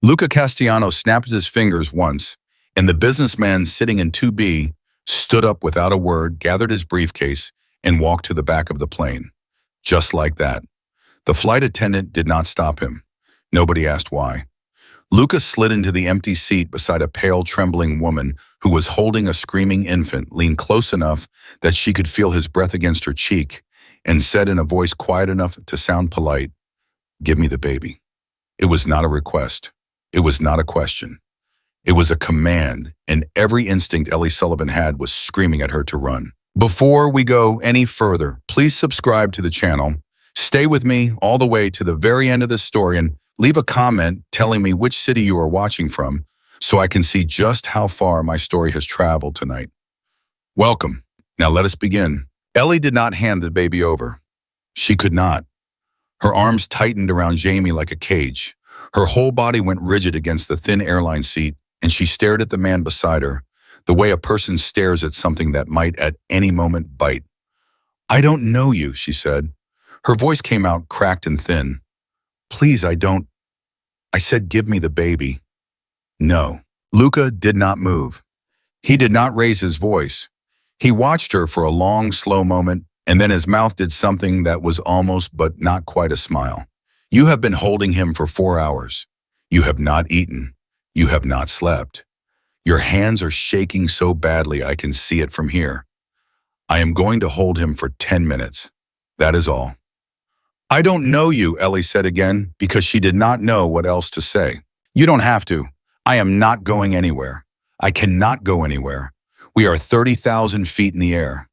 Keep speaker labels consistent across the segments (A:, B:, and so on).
A: Luca Castellano snapped his fingers once, and the businessman sitting in 2B stood up without a word, gathered his briefcase, and walked to the back of the plane. Just like that. The flight attendant did not stop him. Nobody asked why. Luca slid into the empty seat beside a pale, trembling woman who was holding a screaming infant, leaned close enough that she could feel his breath against her cheek, and said in a voice quiet enough to sound polite, "Give me the baby." It was not a request. It was not a question. It was a command, and every instinct Ellie Sullivan had was screaming at her to run. Before we go any further, please subscribe to the channel. Stay with me all the way to the very end of this story and leave a comment telling me which city you are watching from so I can see just how far my story has traveled tonight. Welcome. Now let us begin. Ellie did not hand the baby over. She could not. Her arms tightened around Jamie like a cage. Her whole body went rigid against the thin airline seat, and she stared at the man beside her, the way a person stares at something that might at any moment bite. "I don't know you," she said. Her voice came out cracked and thin. "Please, I said give me the baby." No. Luca did not move. He did not raise his voice. He watched her for a long, slow moment, and then his mouth did something that was almost but not quite a smile. "You have been holding him for 4 hours. You have not eaten. You have not slept. Your hands are shaking so badly I can see it from here. I am going to hold him for 10 minutes. That is all." "I don't know you," Ellie said again, because she did not know what else to say. "You don't have to. I am not going anywhere. I cannot go anywhere. We are 30,000 feet in the air."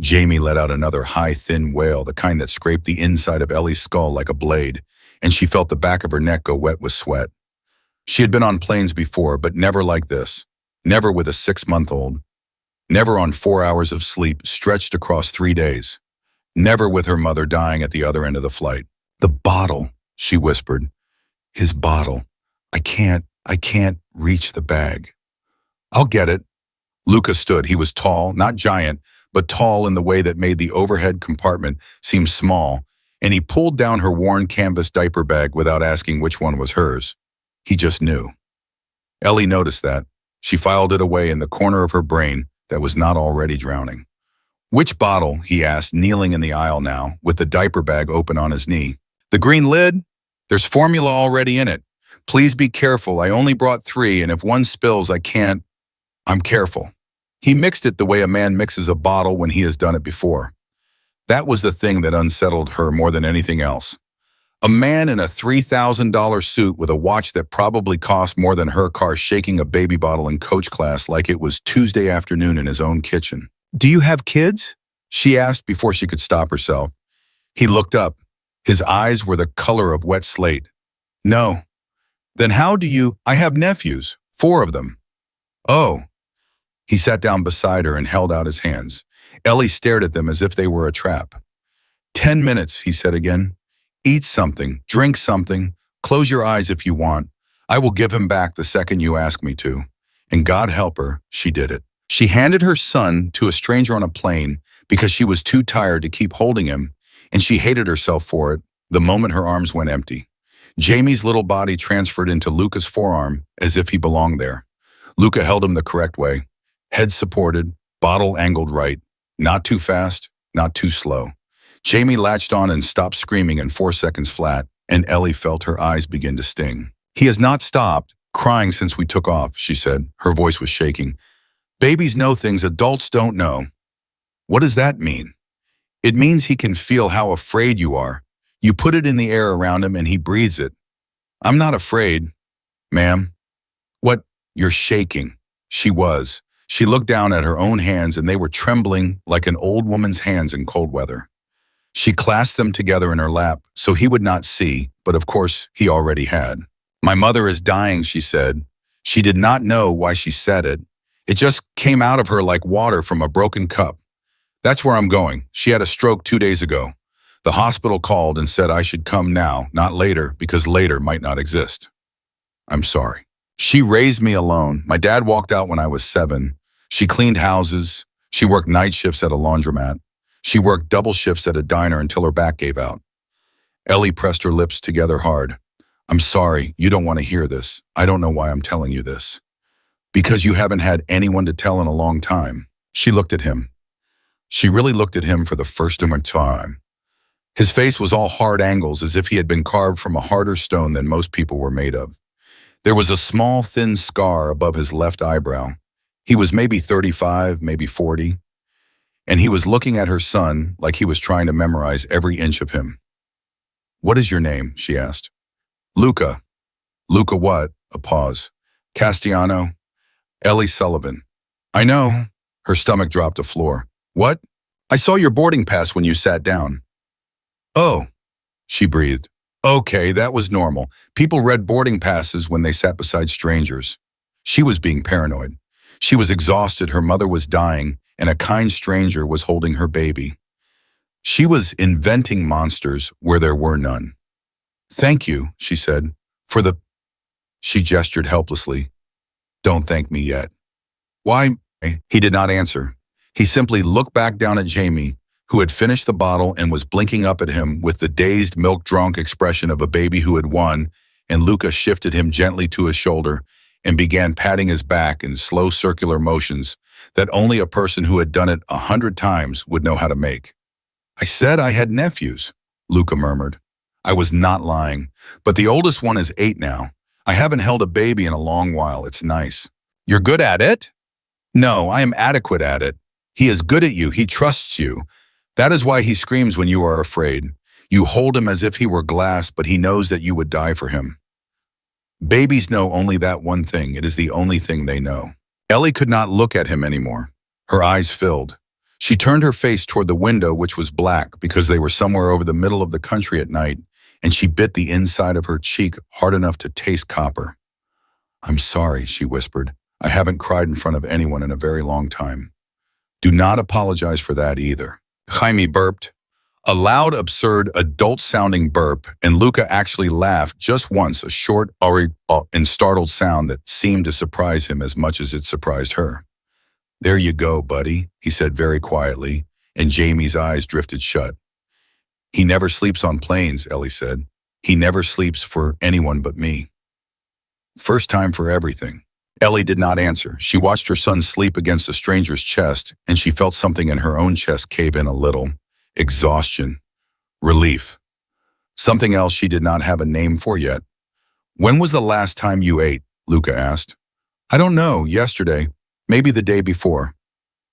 A: Jamie let out another high, thin wail, the kind that scraped the inside of Ellie's skull like a blade, and she felt the back of her neck go wet with sweat. She had been on planes before, but never like this. Never with a 6-month-old. Never on 4 hours of sleep stretched across 3 days. Never with her mother dying at the other end of the flight. "The bottle," she whispered. "His bottle. I can't reach the bag." "I'll get it." Luca stood. He was tall, not giant, but tall in the way that made the overhead compartment seem small, and he pulled down her worn canvas diaper bag without asking which one was hers. He just knew. Ellie noticed that. She filed it away in the corner of her brain that was not already drowning. "Which bottle?" he asked, kneeling in the aisle now, with the diaper bag open on his knee. "The green lid? There's formula already in it. Please be careful. I only brought 3, and if one spills, I can't. I'm careful." He mixed it the way a man mixes a bottle when he has done it before. That was the thing that unsettled her more than anything else. A man in a $3,000 suit with a watch that probably cost more than her car shaking a baby bottle in coach class like it was Tuesday afternoon in his own kitchen. "Do you have kids?" she asked before she could stop herself. He looked up. His eyes were the color of wet slate. "No." "Then how do you—" "I have nephews, 4 of them." "Oh." He sat down beside her and held out his hands. Ellie stared at them as if they were a trap. 10 minutes, he said again. "Eat something, drink something, close your eyes if you want. I will give him back the second you ask me to." And God help her, she did it. She handed her son to a stranger on a plane because she was too tired to keep holding him, and she hated herself for it the moment her arms went empty. Jamie's little body transferred into Luca's forearm as if he belonged there. Luca held him the correct way, head supported, bottle angled right, not too fast, not too slow. Jamie latched on and stopped screaming in 4 seconds flat, and Ellie felt her eyes begin to sting. "He has not stopped crying since we took off," she said. Her voice was shaking. "Babies know things adults don't know." "What does that mean?" "It means he can feel how afraid you are. You put it in the air around him and he breathes it." "I'm not afraid, ma'am." "What? You're shaking." She was. She looked down at her own hands and they were trembling like an old woman's hands in cold weather. She clasped them together in her lap so he would not see, but of course he already had. "My mother is dying," she said. She did not know why she said it. It just came out of her like water from a broken cup. "That's where I'm going. She had a stroke 2 days ago. The hospital called and said I should come now, not later, because later might not exist. I'm sorry." She raised me alone. My dad walked out when I was 7. She cleaned houses. She worked night shifts at a laundromat. She worked double shifts at a diner until her back gave out. Ellie pressed her lips together hard. I'm sorry, you don't want to hear this. I don't know why I'm telling you this. Because you haven't had anyone to tell in a long time. She looked at him. She really looked at him for the first time. His face was all hard angles as if he had been carved from a harder stone than most people were made of. There was a small, thin scar above his left eyebrow. He was maybe 35, maybe 40, and he was looking at her son like he was trying to memorize every inch of him. What is your name? She asked. Luca. Luca what? A pause. Castellano. Ellie Sullivan. I know. Her stomach dropped to floor. What? I saw your boarding pass when you sat down. Oh, she breathed. Okay, that was normal. People read boarding passes when they sat beside strangers. She was being paranoid. She was exhausted, her mother was dying, and a kind stranger was holding her baby. She was inventing monsters where there were none. Thank you, she said, for the... She gestured helplessly. Don't thank me yet. Why? He did not answer. He simply looked back down at Jamie, who had finished the bottle and was blinking up at him with the dazed, milk-drunk expression of a baby who had won, and Luca shifted him gently to his shoulder and began patting his back in slow circular motions that only a person who had done it 100 times would know how to make. I said I had nephews, Luca murmured. I was not lying, but the oldest one is 8 now. I haven't held a baby in a long while. It's nice. You're good at it? No, I am adequate at it. He is good at you. He trusts you. That is why he screams when you are afraid. You hold him as if he were glass, but he knows that you would die for him. Babies know only that one thing. It is the only thing they know. Ellie could not look at him anymore. Her eyes filled. She turned her face toward the window, which was black because they were somewhere over the middle of the country at night, and she bit the inside of her cheek hard enough to taste copper. I'm sorry, she whispered. I haven't cried in front of anyone in a very long time. Do not apologize for that either. Jaime burped. A loud, absurd, adult-sounding burp, and Luca actually laughed just once, a short, and startled sound that seemed to surprise him as much as it surprised her. There you go, buddy, he said very quietly, and Jamie's eyes drifted shut. He never sleeps on planes, Ellie said. He never sleeps for anyone but me. First time for everything. Ellie did not answer. She watched her son sleep against a stranger's chest, and she felt something in her own chest cave in a little. Exhaustion. Relief. Something else she did not have a name for yet. When was the last time you ate? Luca asked. I don't know, yesterday. Maybe the day before.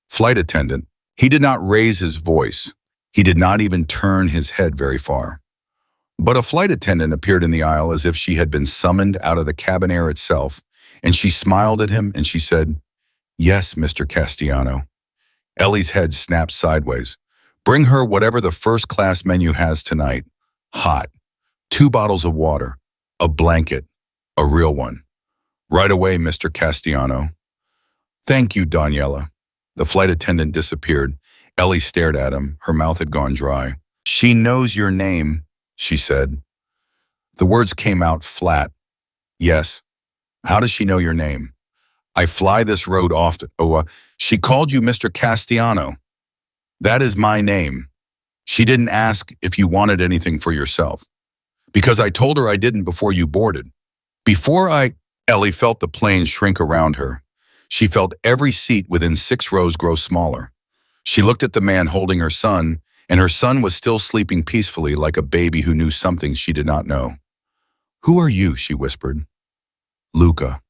A: Flight attendant. He did not raise his voice. He did not even turn his head very far. But a flight attendant appeared in the aisle as if she had been summoned out of the cabin air itself, and she smiled at him and she said, Yes, Mr. Castellano. Ellie's head snapped sideways. Bring her whatever the first-class menu has tonight. Hot. 2 bottles of water. A blanket. A real one. Right away, Mr. Castellano. Thank you, Daniela. The flight attendant disappeared. Ellie stared at him. Her mouth had gone dry. She knows your name, she said. The words came out flat. Yes. How does she know your name? I fly this road often. She called you Mr. Castellano. That is my name. She didn't ask if you wanted anything for yourself. Because I told her I didn't before you boarded. Ellie felt the plane shrink around her. She felt every seat within 6 rows grow smaller. She looked at the man holding her son, and her son was still sleeping peacefully like a baby who knew something she did not know. Who are you? She whispered. Luca.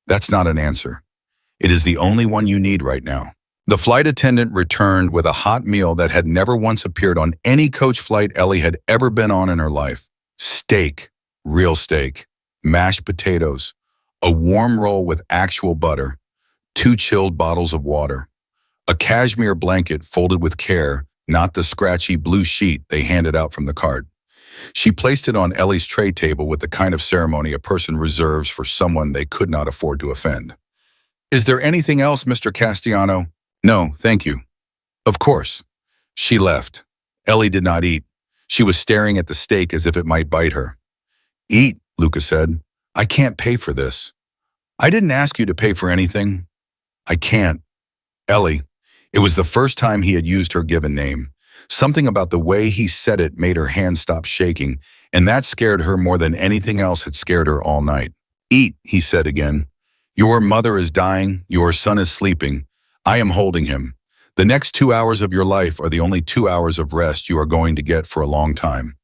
A: That's not an answer. It is the only one you need right now. The flight attendant returned with a hot meal that had never once appeared on any coach flight Ellie had ever been on in her life. Steak, real steak, mashed potatoes, a warm roll with actual butter, 2 chilled bottles of water, a cashmere blanket folded with care, not the scratchy blue sheet they handed out from the cart. She placed it on Ellie's tray table with the kind of ceremony a person reserves for someone they could not afford to offend. Is there anything else, Mr. Castellano? No, thank you. Of course. She left. Ellie did not eat. She was staring at the steak as if it might bite her. Eat, Luca said. I can't pay for this. I didn't ask you to pay for anything. I can't. Ellie. It was the first time he had used her given name. Something about the way he said it made her hand stop shaking, and that scared her more than anything else had scared her all night. "Eat," he said again. "Your mother is dying, your son is sleeping. I am holding him. The next 2 hours of your life are the only 2 hours of rest you are going to get for a long time.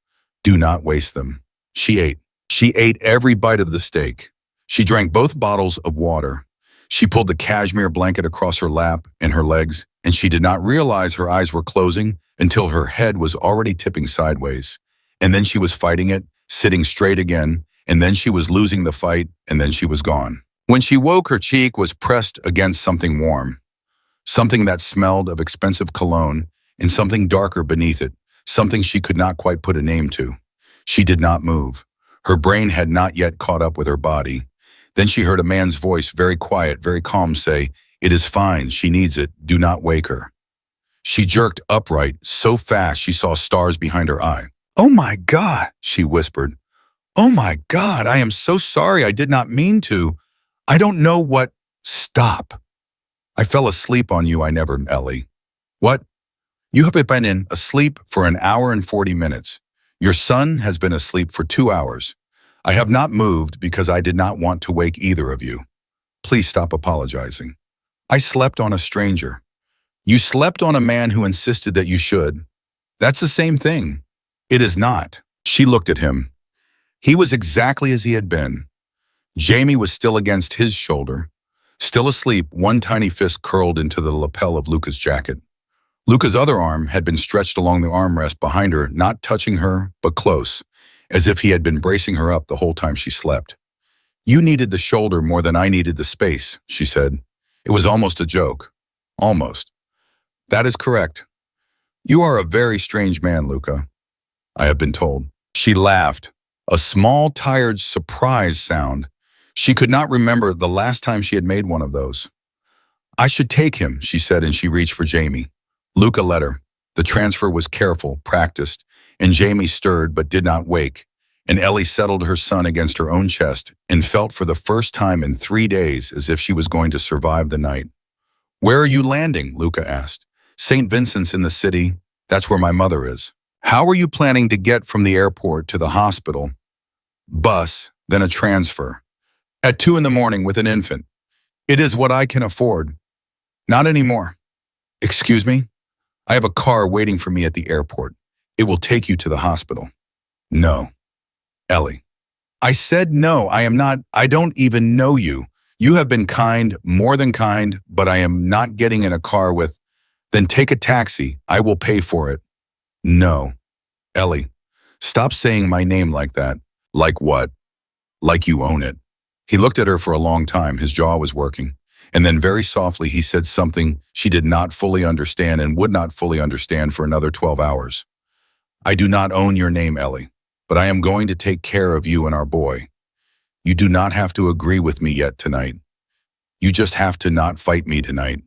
A: Do not waste them." She ate. She ate every bite of the steak. She drank both bottles of water. She pulled the cashmere blanket across her lap and her legs, and she did not realize her eyes were closing until her head was already tipping sideways. And then she was fighting it, sitting straight again, and then she was losing the fight, and then she was gone. When she woke, her cheek was pressed against something warm, something that smelled of expensive cologne, and something darker beneath it, something she could not quite put a name to. She did not move. Her brain had not yet caught up with her body. Then she heard a man's voice, very quiet, very calm, say, "It is fine, she needs it, do not wake her." She jerked upright so fast she saw stars behind her eye. "Oh my God," she whispered. "Oh my God, I am so sorry, I did not mean to. I don't know what—" "Stop. I fell asleep on you, I never, Ellie." "What? You have been asleep for an hour and 40 minutes. Your son has been asleep for 2 hours. I have not moved because I did not want to wake either of you. Please stop apologizing. I slept on a stranger. You slept on a man who insisted that you should. That's the same thing." "It is not." She looked at him. He was exactly as he had been. Jamie was still against his shoulder, still asleep, one tiny fist curled into the lapel of Luca's jacket. Luca's other arm had been stretched along the armrest behind her, not touching her, but close, as if he had been bracing her up the whole time she slept. "You needed the shoulder more than I needed the space," she said. It was almost a joke. Almost. "That is correct. You are a very strange man, Luca, I have been told." She laughed, a small, tired, surprised sound. She could not remember the last time she had made one of those. "I should take him," she said, and she reached for Jamie. Luca let her. The transfer was careful, practiced, and Jamie stirred but did not wake, and Ellie settled her son against her own chest and felt for the first time in 3 days as if she was going to survive the night. "Where are you landing?" Luca asked. "St. Vincent's in the city. That's where my mother is." "How are you planning to get from the airport to the hospital?" "Bus, then a transfer. At 2 in the morning with an infant. It is what I can afford. Not anymore." "Excuse me? I have a car waiting for me at the airport. It will take you to the hospital." "No." "Ellie." "I said no, I don't even know you. You have been kind, more than kind, but I am not getting in a car with—" "Then take a taxi, I will pay for it." "No." "Ellie, stop saying my name like that." "Like what?" "Like you own it." He looked at her for a long time, his jaw was working. And then very softly he said something she did not fully understand and would not fully understand for another 12 hours. "I do not own your name, Ellie, but I am going to take care of you and our boy. You do not have to agree with me yet tonight. You just have to not fight me tonight."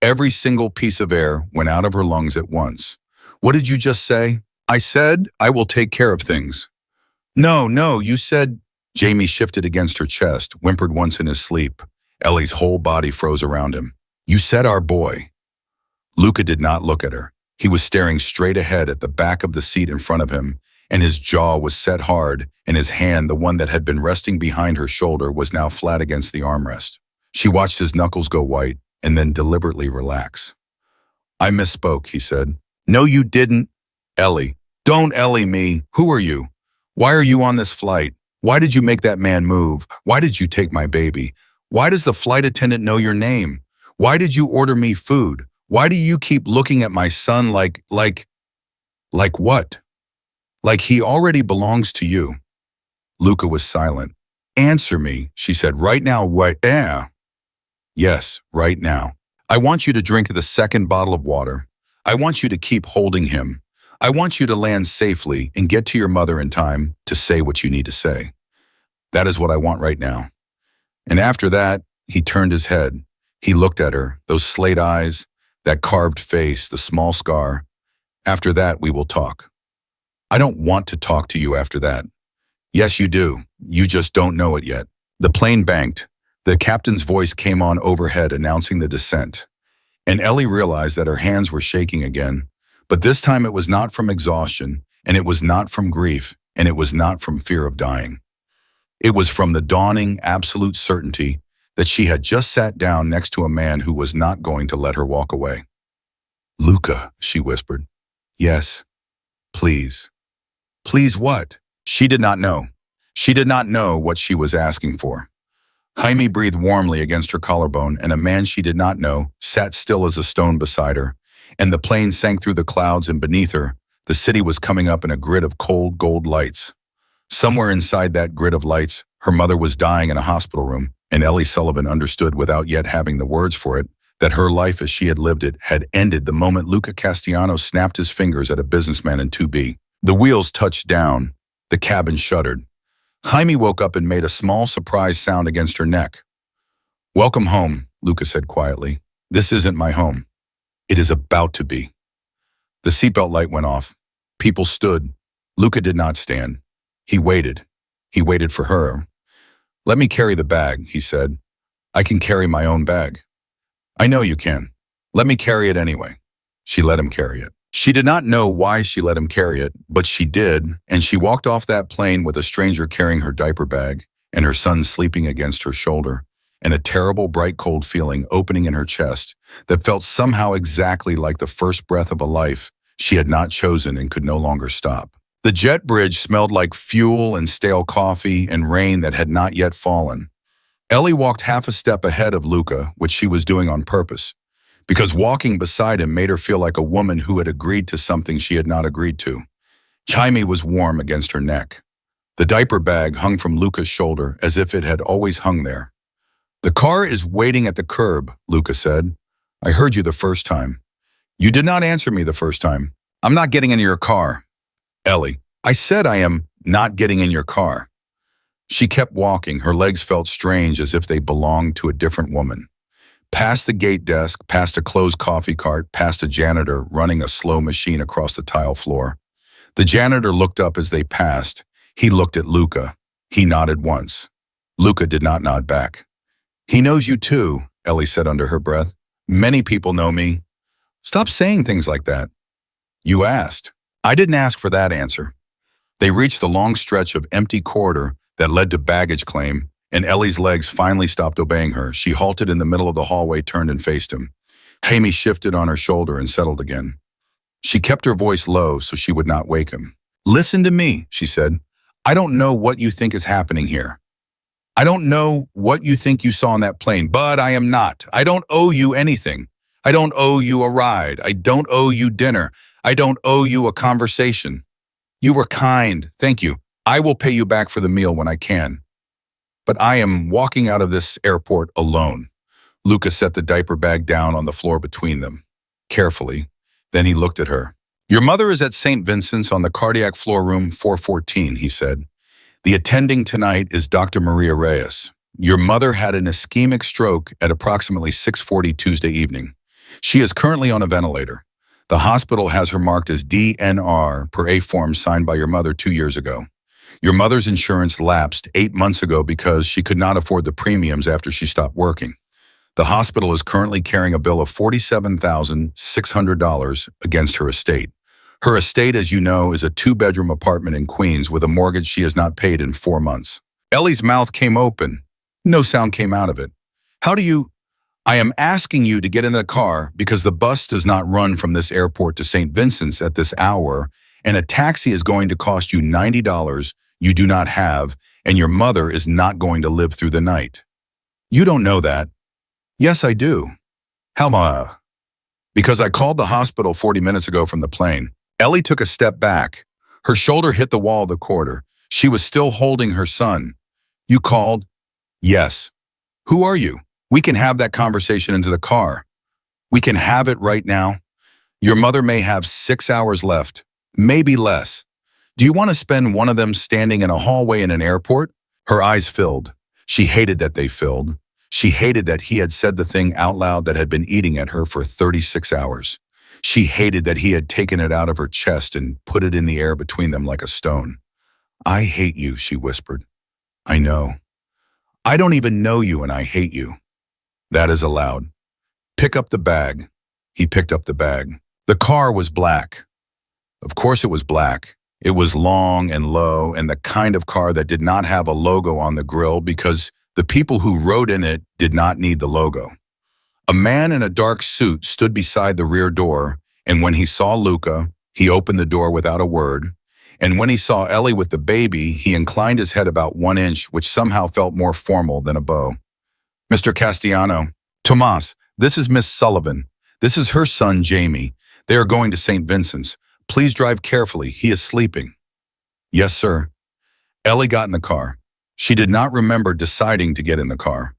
A: Every single piece of air went out of her lungs at once. "What did you just say?" "I said I will take care of things." No, you said—" Jamie shifted against her chest, whimpered once in his sleep. Ellie's whole body froze around him. "You said our boy." Luca did not look at her. He was staring straight ahead at the back of the seat in front of him, and his jaw was set hard, and his hand, the one that had been resting behind her shoulder, was now flat against the armrest. She watched his knuckles go white, and then deliberately relax. "I misspoke," he said. "No, you didn't." "Ellie." "Don't Ellie me. Who are you? Why are you on this flight? Why did you make that man move? Why did you take my baby? Why does the flight attendant know your name? Why did you order me food? Why do you keep looking at my son like what? Like he already belongs to you?" Luca was silent. "Answer me," she said, "right now, right now." "Yes, right now. I want you to drink the second bottle of water. I want you to keep holding him. I want you to land safely and get to your mother in time to say what you need to say. That is what I want right now." And after that, he turned his head. He looked at her, those slate eyes, that carved face, the small scar. "After that, we will talk." "I don't want to talk to you after that." "Yes, you do. You just don't know it yet." The plane banked. The captain's voice came on overhead announcing the descent. And Ellie realized that her hands were shaking again, but this time it was not from exhaustion, and it was not from grief. and it was not from fear of dying. It was from the dawning absolute certainty that she had just sat down next to a man who was not going to let her walk away. "Luca," she whispered. "Yes, please." Please what? She did not know. She did not know what she was asking for. Jaime breathed warmly against her collarbone, and a man she did not know sat still as a stone beside her, and the plane sank through the clouds, and beneath her, the city was coming up in a grid of cold gold lights. Somewhere inside that grid of lights, her mother was dying in a hospital room, and Ellie Sullivan understood without yet having the words for it that her life as she had lived it had ended the moment Luca Castellano snapped his fingers at a businessman in 2B. The wheels touched down. The cabin shuddered. Jaime woke up and made a small surprise sound against her neck. "Welcome home," Luca said quietly. "This isn't my home. It is about to be." The seatbelt light went off. People stood. Luca did not stand. He waited. He waited for her. "Let me carry the bag," he said. "I can carry my own bag." "I know you can. Let me carry it anyway." She let him carry it. She did not know why she let him carry it, but she did, and she walked off that plane with a stranger carrying her diaper bag and her son sleeping against her shoulder, and a terrible, bright, cold feeling opening in her chest that felt somehow exactly like the first breath of a life she had not chosen and could no longer stop. The jet bridge smelled like fuel and stale coffee and rain that had not yet fallen. Ellie walked half a step ahead of Luca, which she was doing on purpose, because walking beside him made her feel like a woman who had agreed to something she had not agreed to. Jaime was warm against her neck. The diaper bag hung from Luca's shoulder as if it had always hung there. "The car is waiting at the curb," Luca said. "I heard you the first time. You did not answer me the first time. I'm not getting in your car." "Ellie, I said I am not getting in your car." She kept walking. Her legs felt strange as if they belonged to a different woman. Past the gate desk, past a closed coffee cart, past a janitor running a slow machine across the tile floor. The janitor looked up as they passed. He looked at Luca. He nodded once. Luca did not nod back. "He knows you too," Ellie said under her breath. "Many people know me." "Stop saying things like that." "You asked." "I didn't ask for that answer." They reached the long stretch of empty corridor that led to baggage claim, and Ellie's legs finally stopped obeying her. She halted in the middle of the hallway, turned and faced him. Jaime shifted on her shoulder and settled again. She kept her voice low so she would not wake him. "Listen to me," she said. "I don't know what you think is happening here. I don't know what you think you saw on that plane, but I am not. I don't owe you anything. I don't owe you a ride. I don't owe you dinner. I don't owe you a conversation. You were kind. Thank you. I will pay you back for the meal when I can. But I am walking out of this airport alone." Luca set the diaper bag down on the floor between them, carefully. Then he looked at her. "Your mother is at St. Vincent's on the cardiac floor, room 414, he said. "The attending tonight is Dr. Maria Reyes. Your mother had an ischemic stroke at approximately 6:40 Tuesday evening. She is currently on a ventilator. The hospital has her marked as DNR per a form signed by your mother 2 years ago. Your mother's insurance lapsed 8 months ago because she could not afford the premiums after she stopped working. The hospital is currently carrying a bill of $47,600 against her estate. Her estate, as you know, is a 2-bedroom apartment in Queens with a mortgage she has not paid in 4 months." Ellie's mouth came open. No sound came out of it. "How do you—" "I am asking you to get in the car because the bus does not run from this airport to St. Vincent's at this hour, and a taxi is going to cost you $90 you do not have, and your mother is not going to live through the night." "You don't know that." "Yes, I do." "How? Because I called the hospital 40 minutes ago from the plane." Ellie took a step back. Her shoulder hit the wall of the corridor. She was still holding her son. "You called?" "Yes." "Who are you? We can have that conversation into the car. We can have it right now. Your mother may have 6 hours left, maybe less. Do you want to spend one of them standing in a hallway in an airport?" Her eyes filled. She hated that they filled. She hated that he had said the thing out loud that had been eating at her for 36 hours. She hated that he had taken it out of her chest and put it in the air between them like a stone. "I hate you," she whispered. "I know. I don't even know you and I hate you." "That is allowed. Pick up the bag." He picked up the bag. The car was black. Of course it was black. It was long and low and the kind of car that did not have a logo on the grille because the people who rode in it did not need the logo. A man in a dark suit stood beside the rear door, and when he saw Luca, he opened the door without a word. And when he saw Ellie with the baby, he inclined his head about 1 inch, which somehow felt more formal than a bow. Mr. Castellano, Tomas, this is Miss Sullivan. This is her son, Jamie. They are going to St. Vincent's. Please drive carefully. He is sleeping. Yes, sir. Ellie got in the car. She did not remember deciding to get in the car.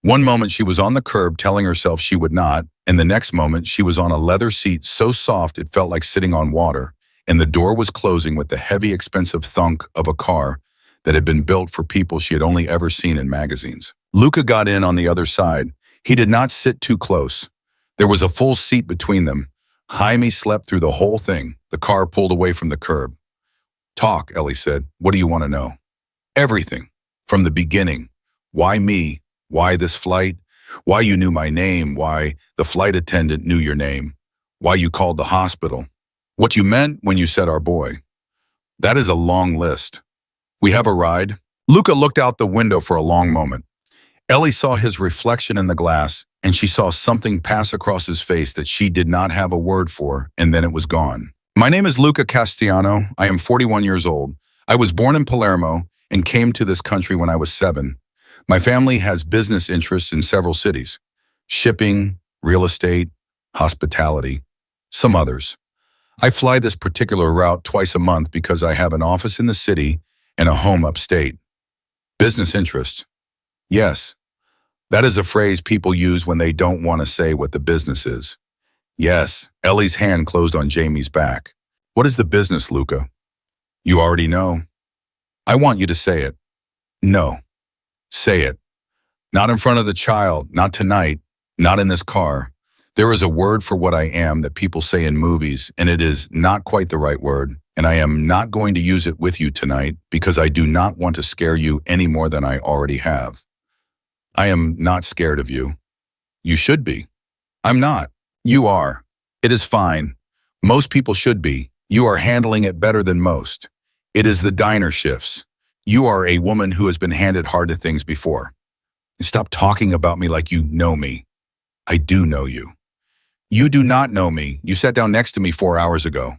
A: One moment she was on the curb telling herself she would not, and the next moment she was on a leather seat so soft it felt like sitting on water, and the door was closing with the heavy, expensive thunk of a car that had been built for people she had only ever seen in magazines. Luca got in on the other side. He did not sit too close. There was a full seat between them. Jaime slept through the whole thing. The car pulled away from the curb. Talk, Ellie said. What do you want to know? Everything. From the beginning. Why me? Why this flight? Why you knew my name? Why the flight attendant knew your name? Why you called the hospital? What you meant when you said our boy? That is a long list. We have a ride? Luca looked out the window for a long moment. Ellie saw his reflection in the glass, and she saw something pass across his face that she did not have a word for, and then it was gone. My name is Luca Castellano. I am 41 years old. I was born in Palermo and came to this country when I was 7. My family has business interests in several cities: shipping, real estate, hospitality, some others. I fly this particular route twice a month because I have an office in the city and a home upstate. Business interests. Yes, that is a phrase people use when they don't want to say what the business is. Yes, Ellie's hand closed on Jamie's back. What is the business, Luca? You already know. I want you to say it. No. Say it. Not in front of the child, not tonight, not in this car. There is a word for what I am that people say in movies, and it is not quite the right word, and I am not going to use it with you tonight because I do not want to scare you any more than I already have. I am not scared of you. You should be. I'm not. You are. It is fine. Most people should be. You are handling it better than most. It is the diner shifts. You are a woman who has been handed harder things before. Stop talking about me like you know me. I do know you. You do not know me. You sat down next to me 4 hours ago.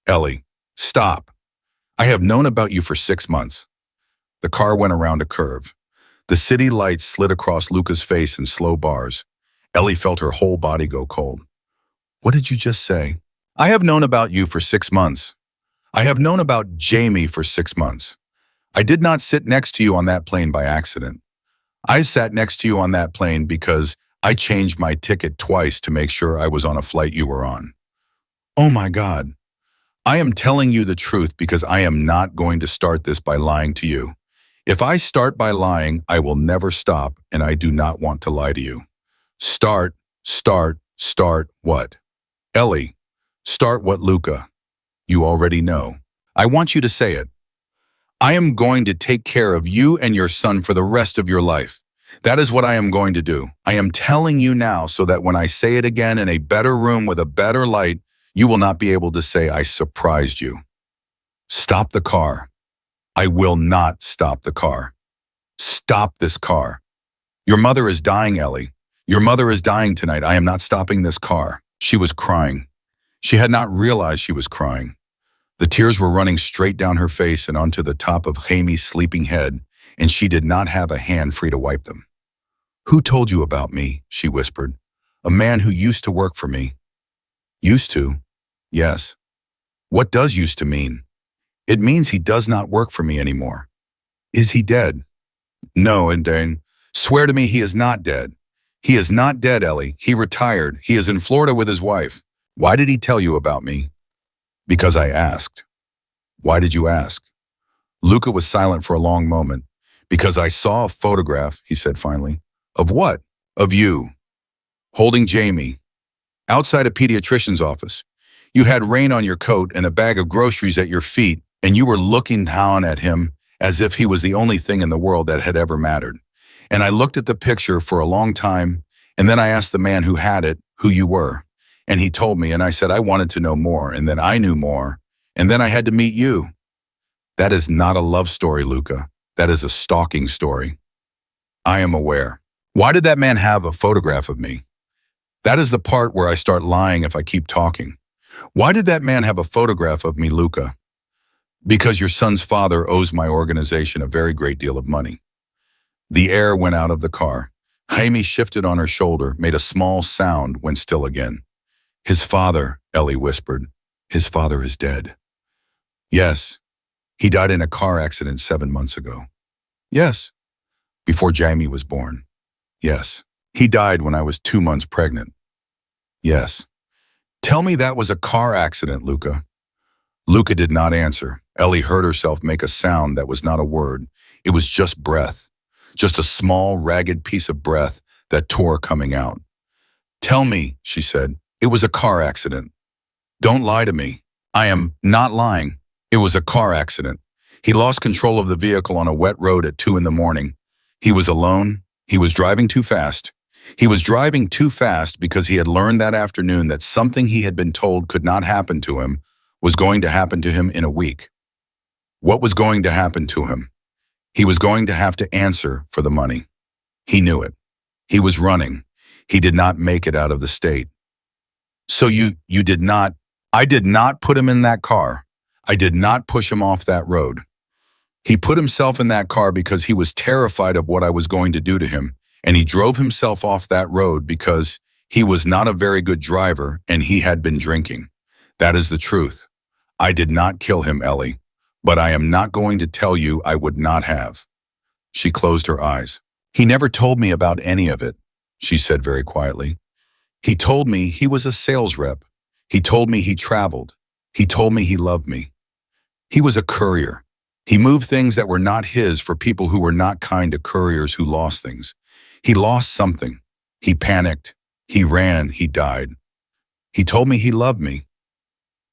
A: Ellie, stop. I have known about you for 6 months. The car went around a curve. The city lights slid across Luca's face in slow bars. Ellie felt her whole body go cold. What did you just say? I have known about you for 6 months. I have known about Jamie for 6 months. I did not sit next to you on that plane by accident. I sat next to you on that plane because I changed my ticket twice to make sure I was on a flight you were on. Oh my God. I am telling you the truth because I am not going to start this by lying to you. If I start by lying, I will never stop, and I do not want to lie to you. Start what? Ellie, start what, Luca? You already know. I want you to say it. I am going to take care of you and your son for the rest of your life. That is what I am going to do. I am telling you now so that when I say it again in a better room with a better light, you will not be able to say I surprised you. Stop the car. I will not stop the car. Stop this car. Your mother is dying, Ellie. Your mother is dying tonight. I am not stopping this car. She was crying. She had not realized she was crying. The tears were running straight down her face and onto the top of Jaime's sleeping head, and she did not have a hand free to wipe them. Who told you about me? She whispered. A man who used to work for me. Used to? Yes. What does used to mean? It means he does not work for me anymore. Is he dead? No, and then, swear to me he is not dead. He is not dead, Ellie. He retired. He is in Florida with his wife. Why did he tell you about me? Because I asked. Why did you ask? Luca was silent for a long moment. Because I saw a photograph, he said finally. Of what? Of you. Holding Jamie. Outside a pediatrician's office. You had rain on your coat and a bag of groceries at your feet, and you were looking down at him as if he was the only thing in the world that had ever mattered. And I looked at the picture for a long time, and then I asked the man who had it who you were. And he told me, and I said I wanted to know more, and then I knew more, And then I had to meet you. That is not a love story, Luca. That is a stalking story. I am aware. Why did that man have a photograph of me? That is the part where I start lying if I keep talking. Why did that man have a photograph of me, Luca? Because your son's father owes my organization a very great deal of money. The air went out of the car. Jaime shifted on her shoulder, made a small sound, went still again. His father, Ellie whispered. His father is dead. Yes. He died in a car accident 7 months ago. Yes. Before Jaime was born. Yes. He died when I was 2 months pregnant. Yes. Tell me that was a car accident, Luca. Luca did not answer. Ellie heard herself make a sound that was not a word. It was just breath. Just a small, ragged piece of breath that tore coming out. Tell me, she said, it was a car accident. Don't lie to me. I am not lying. It was a car accident. He lost control of the vehicle on a wet road at 2 in the morning. He was alone. He was driving too fast. He was driving too fast because he had learned that afternoon that something he had been told could not happen to him was going to happen to him in a week. What was going to happen to him? He was going to have to answer for the money. He knew it. He was running. He did not make it out of the state. So you did not. I did not put him in that car. I did not push him off that road. He put himself in that car because he was terrified of what I was going to do to him, and he drove himself off that road because he was not a very good driver and he had been drinking. That is the truth. I did not kill him, Ellie, but I am not going to tell you I would not have. She closed her eyes. He never told me about any of it, she said very quietly. He told me he was a sales rep. He told me he traveled. He told me he loved me. He was a courier. He moved things that were not his for people who were not kind to couriers who lost things. He lost something. He panicked. He ran. He died. He told me he loved me.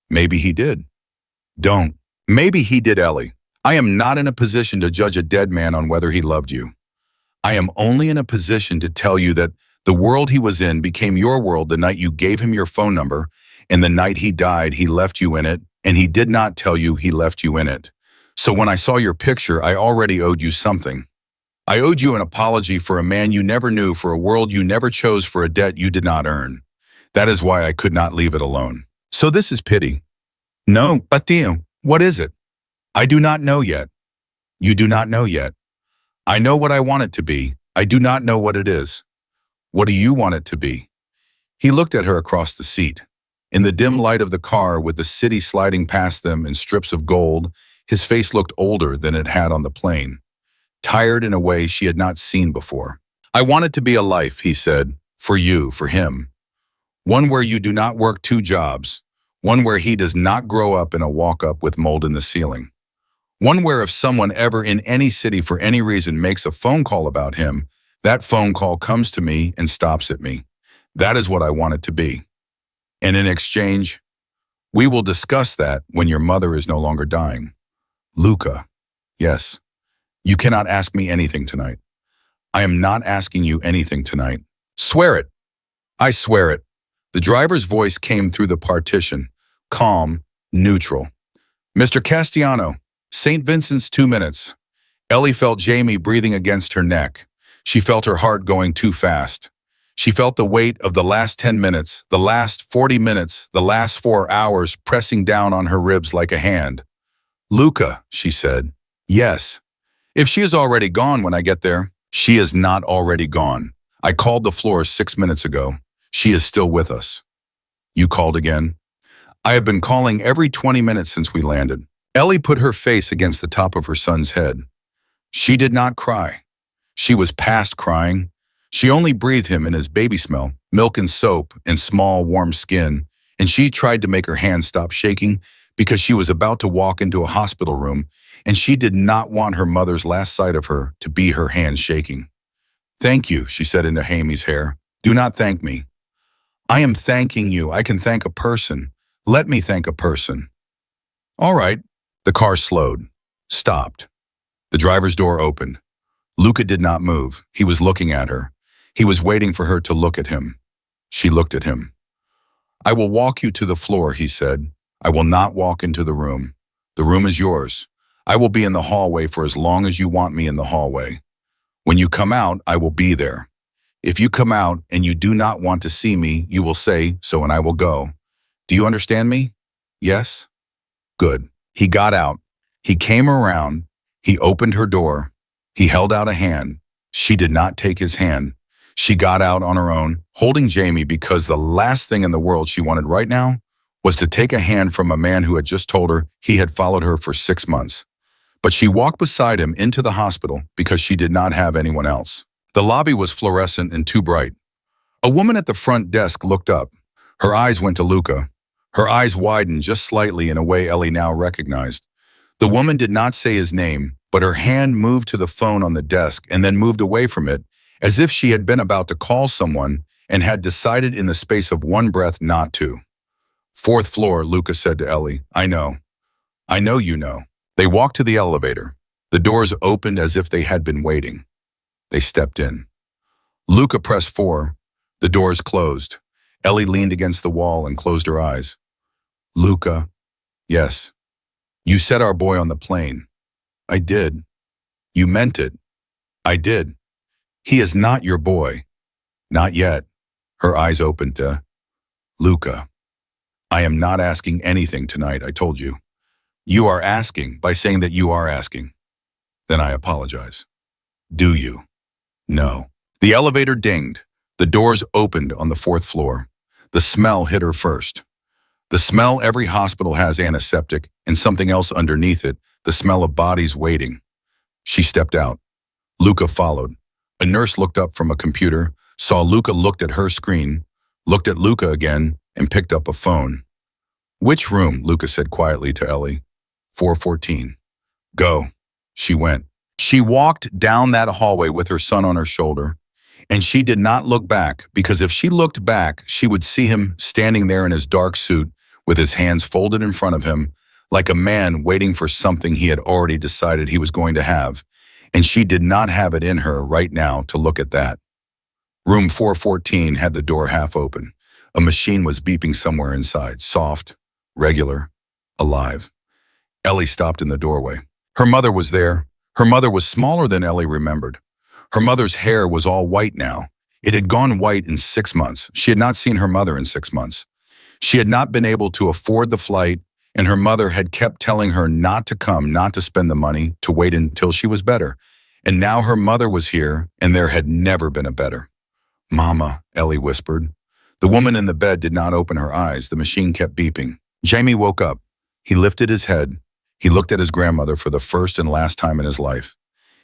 A: Maybe he did. Don't. Maybe he did, Ellie. I am not in a position to judge a dead man on whether he loved you. I am only in a position to tell you that the world he was in became your world the night you gave him your phone number, and the night he died, he left you in it, and he did not tell you he left you in it. So when I saw your picture, I already owed you something. I owed you an apology for a man you never knew, for a world you never chose, for a debt you did not earn. That is why I could not leave it alone. So this is pity. No, but Theo, what is it? I do not know yet. You do not know yet. I know what I want it to be. I do not know what it is. What do you want it to be? He looked at her across the seat. In the dim light of the car, with the city sliding past them in strips of gold, his face looked older than it had on the plane, tired in a way she had not seen before. I want it to be a life, he said, for you, for him. One where you do not work 2 jobs. One where he does not grow up in a walk-up with mold in the ceiling. One where if someone ever in any city for any reason makes a phone call about him, that phone call comes to me and stops at me. That is what I want it to be. And in exchange, we will discuss that when your mother is no longer dying. Luca, yes, you cannot ask me anything tonight. I am not asking you anything tonight. Swear it. I swear it. The driver's voice came through the partition, calm, neutral. Mr. Castellano, St. Vincent's 2 minutes. Ellie felt Jamie breathing against her neck. She felt her heart going too fast. She felt the weight of the last 10 minutes, the last 40 minutes, the last 4 hours pressing down on her ribs like a hand. Luca, she said. Yes. If she is already gone when I get there, she is not already gone. I called the floor 6 minutes ago. She is still with us. You called again? I have been calling every 20 minutes since we landed. Ellie put her face against the top of her son's head. She did not cry. She was past crying. She only breathed him in his baby smell, milk and soap and small warm skin, and she tried to make her hands stop shaking because she was about to walk into a hospital room, and she did not want her mother's last sight of her to be her hands shaking. Thank you, she said into Jamie's hair. Do not thank me. I am thanking you. I can thank a person. Let me thank a person. All right. The car slowed, stopped. The driver's door opened. Luca did not move. He was looking at her. He was waiting for her to look at him. She looked at him. I will walk you to the floor, he said. I will not walk into the room. The room is yours. I will be in the hallway for as long as you want me in the hallway. When you come out, I will be there. If you come out and you do not want to see me, you will say so and I will go. Do you understand me? Yes? Good. He got out. He came around. He opened her door. He held out a hand. She did not take his hand. She got out on her own, holding Jamie because the last thing in the world she wanted right now was to take a hand from a man who had just told her he had followed her for 6 months. But she walked beside him into the hospital because she did not have anyone else. The lobby was fluorescent and too bright. A woman at the front desk looked up. Her eyes went to Luca. Her eyes widened just slightly in a way Ellie now recognized. The woman did not say his name, but her hand moved to the phone on the desk and then moved away from it, as if she had been about to call someone and had decided in the space of one breath not to. "4th floor," Luca said to Ellie. "I know. I know you know." They walked to the elevator. The doors opened as if they had been waiting. They stepped in. Luca pressed 4. The doors closed. Ellie leaned against the wall and closed her eyes. "Luca." "Yes. You said our boy on the plane." "I did." "You meant it." "I did." "He is not your boy." "Not yet." Her eyes opened to, "Luca, I am not asking anything tonight, I told you." "You are asking by saying that you are asking." "Then I apologize." "Do you?" "No." The elevator dinged. The doors opened on the 4th floor. The smell hit her first. The smell every hospital has: antiseptic and something else underneath it, the smell of bodies waiting. She stepped out. Luca followed. A nurse looked up from a computer, saw Luca, looked at her screen, looked at Luca again, and picked up a phone. "Which room?" Luca said quietly to Ellie. 414. "Go." She went. She walked down that hallway with her son on her shoulder, and she did not look back, because if she looked back, she would see him standing there in his dark suit with his hands folded in front of him, like a man waiting for something he had already decided he was going to have, and she did not have it in her right now to look at that. Room 414 had the door half open. A machine was beeping somewhere inside, soft, regular, alive. Ellie stopped in the doorway. Her mother was there. Her mother was smaller than Ellie remembered. Her mother's hair was all white now. It had gone white in 6 months. She had not seen her mother in 6 months. She had not been able to afford the flight, and her mother had kept telling her not to come, not to spend the money, to wait until she was better. And now her mother was here, and there had never been a better. "Mama," Ellie whispered. The woman in the bed did not open her eyes. The machine kept beeping. Jamie woke up. He lifted his head. He looked at his grandmother for the first and last time in his life.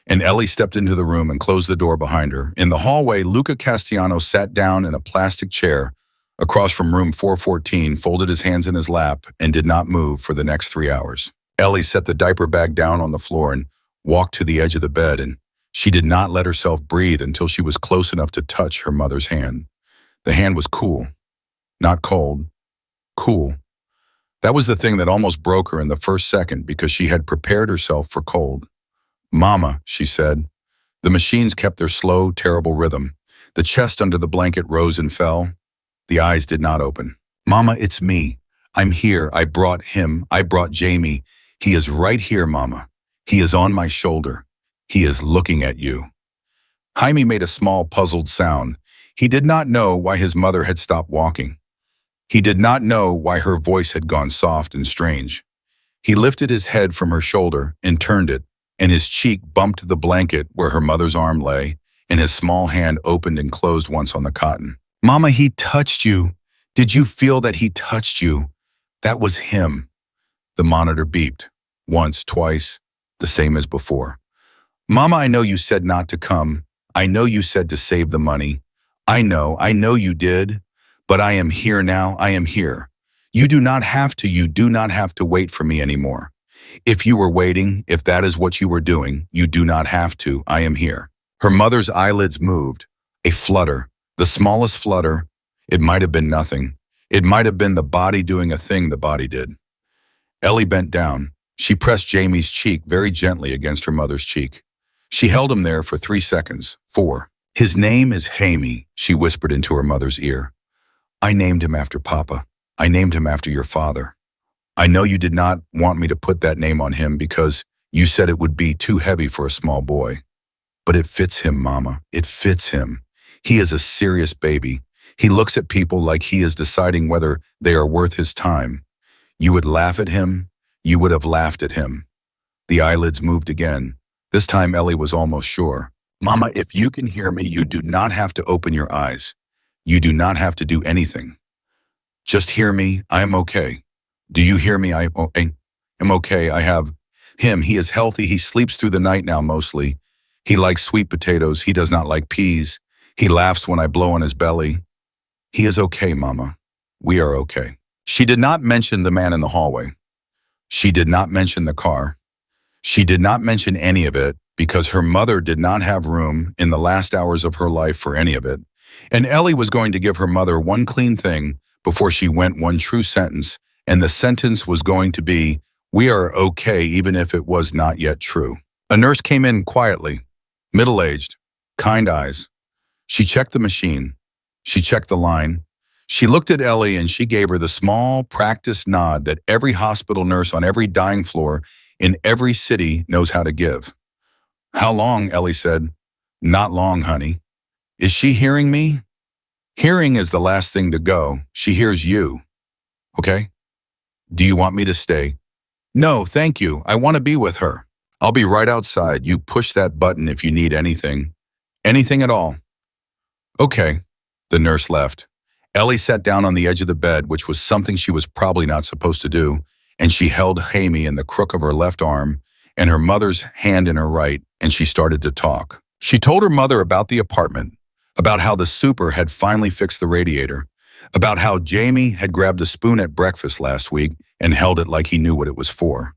A: And Ellie stepped into the room and closed the door behind her. In the hallway, Luca Castellano sat down in a plastic chair across from room 414, folded his hands in his lap, and did not move for the next 3 hours. Ellie set the diaper bag down on the floor and walked to the edge of the bed, and she did not let herself breathe until she was close enough to touch her mother's hand. The hand was cool, not cold, cool. That was the thing that almost broke her in the first second, because she had prepared herself for cold. "Mama," she said. The machines kept their slow, terrible rhythm. The chest under the blanket rose and fell. The eyes did not open. "Mama, it's me. I'm here. I brought him. I brought Jamie. He is right here, Mama. He is on my shoulder. He is looking at you." Jaime made a small, puzzled sound. He did not know why his mother had stopped walking. He did not know why her voice had gone soft and strange. He lifted his head from her shoulder and turned it, and his cheek bumped the blanket where her mother's arm lay, and his small hand opened and closed once on the cotton. "Mama, he touched you. Did you feel that he touched you? That was him." The monitor beeped. Once, twice, the same as before. "Mama, I know you said not to come. I know you said to save the money. I know you did. But I am here now, I am here. You do not have to wait for me anymore. If you were waiting, if that is what you were doing, you do not have to, I am here." Her mother's eyelids moved. A flutter, the smallest flutter. It might have been nothing. It might have been the body doing a thing the body did. Ellie bent down. She pressed Jamie's cheek very gently against her mother's cheek. She held him there for 3 seconds, 4. "His name is Jaime," she whispered into her mother's ear. "I named him after Papa. I named him after your father. I know you did not want me to put that name on him because you said it would be too heavy for a small boy. But it fits him, Mama. It fits him. He is a serious baby. He looks at people like he is deciding whether they are worth his time. You would laugh at him. You would have laughed at him. The eyelids moved again. This time Ellie was almost sure. Mama, if you can hear me, you do not have to open your eyes. You do not have to do anything. Just hear me. I am okay. Do you hear me? I am okay. I have him. He is healthy. He sleeps through the night now mostly. He likes sweet potatoes. He does not like peas. He laughs when I blow on his belly. He is okay, Mama. We are okay. She did not mention the man in the hallway. She did not mention the car. She did not mention any of it because her mother did not have room in the last hours of her life for any of it. And Ellie was going to give her mother one clean thing before she went one true sentence, and the sentence was going to be, we are okay even if it was not yet true. A nurse came in quietly, middle-aged, kind eyes. She checked the machine. She checked the line. She looked at Ellie and she gave her the small, practiced nod that every hospital nurse on every dying floor in every city knows how to give. How long? Ellie said. Not long, honey. Is she hearing me? Hearing is the last thing to go. She hears you. Okay? Do you want me to stay? No, thank you. I want to be with her. I'll be right outside. You push that button if you need anything. Anything at all. Okay. The nurse left. Ellie sat down on the edge of the bed, which was something she was probably not supposed to do, and she held Hamie in the crook of her left arm and her mother's hand in her right, and she started to talk. She told her mother about the apartment, about how the super had finally fixed the radiator, about how Jamie had grabbed a spoon at breakfast last week and held it like he knew what it was for,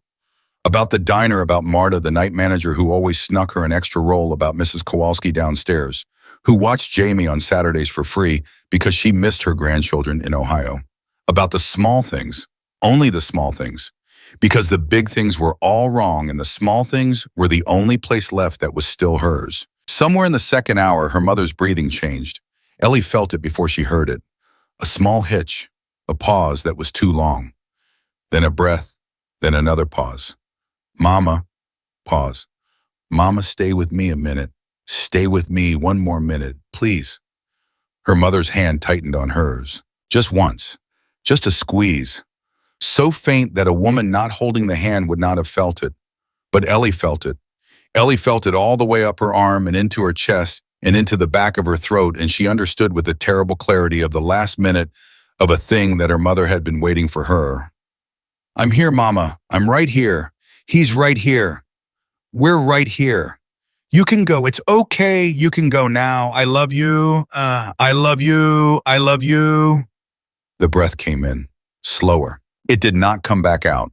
A: about the diner, about Marta, the night manager who always snuck her an extra roll, about Mrs. Kowalski downstairs, who watched Jamie on Saturdays for free because she missed her grandchildren in Ohio, about the small things, only the small things, because the big things were all wrong and the small things were the only place left that was still hers. Somewhere in the second hour, her mother's breathing changed. Ellie felt it before she heard it. A small hitch, a pause that was too long. Then a breath, then another pause. Mama, pause. Mama, stay with me a minute. Stay with me one more minute, please. Her mother's hand tightened on hers. Just once. Just a squeeze. So faint that a woman not holding the hand would not have felt it. But Ellie felt it. Ellie felt it all the way up her arm and into her chest and into the back of her throat, and she understood with the terrible clarity of the last minute of a thing that her mother had been waiting for her. I'm here, Mama. I'm right here. He's right here. We're right here. You can go. It's okay. You can go now. I love you. I love you. I love you. The breath came in, slower. It did not come back out.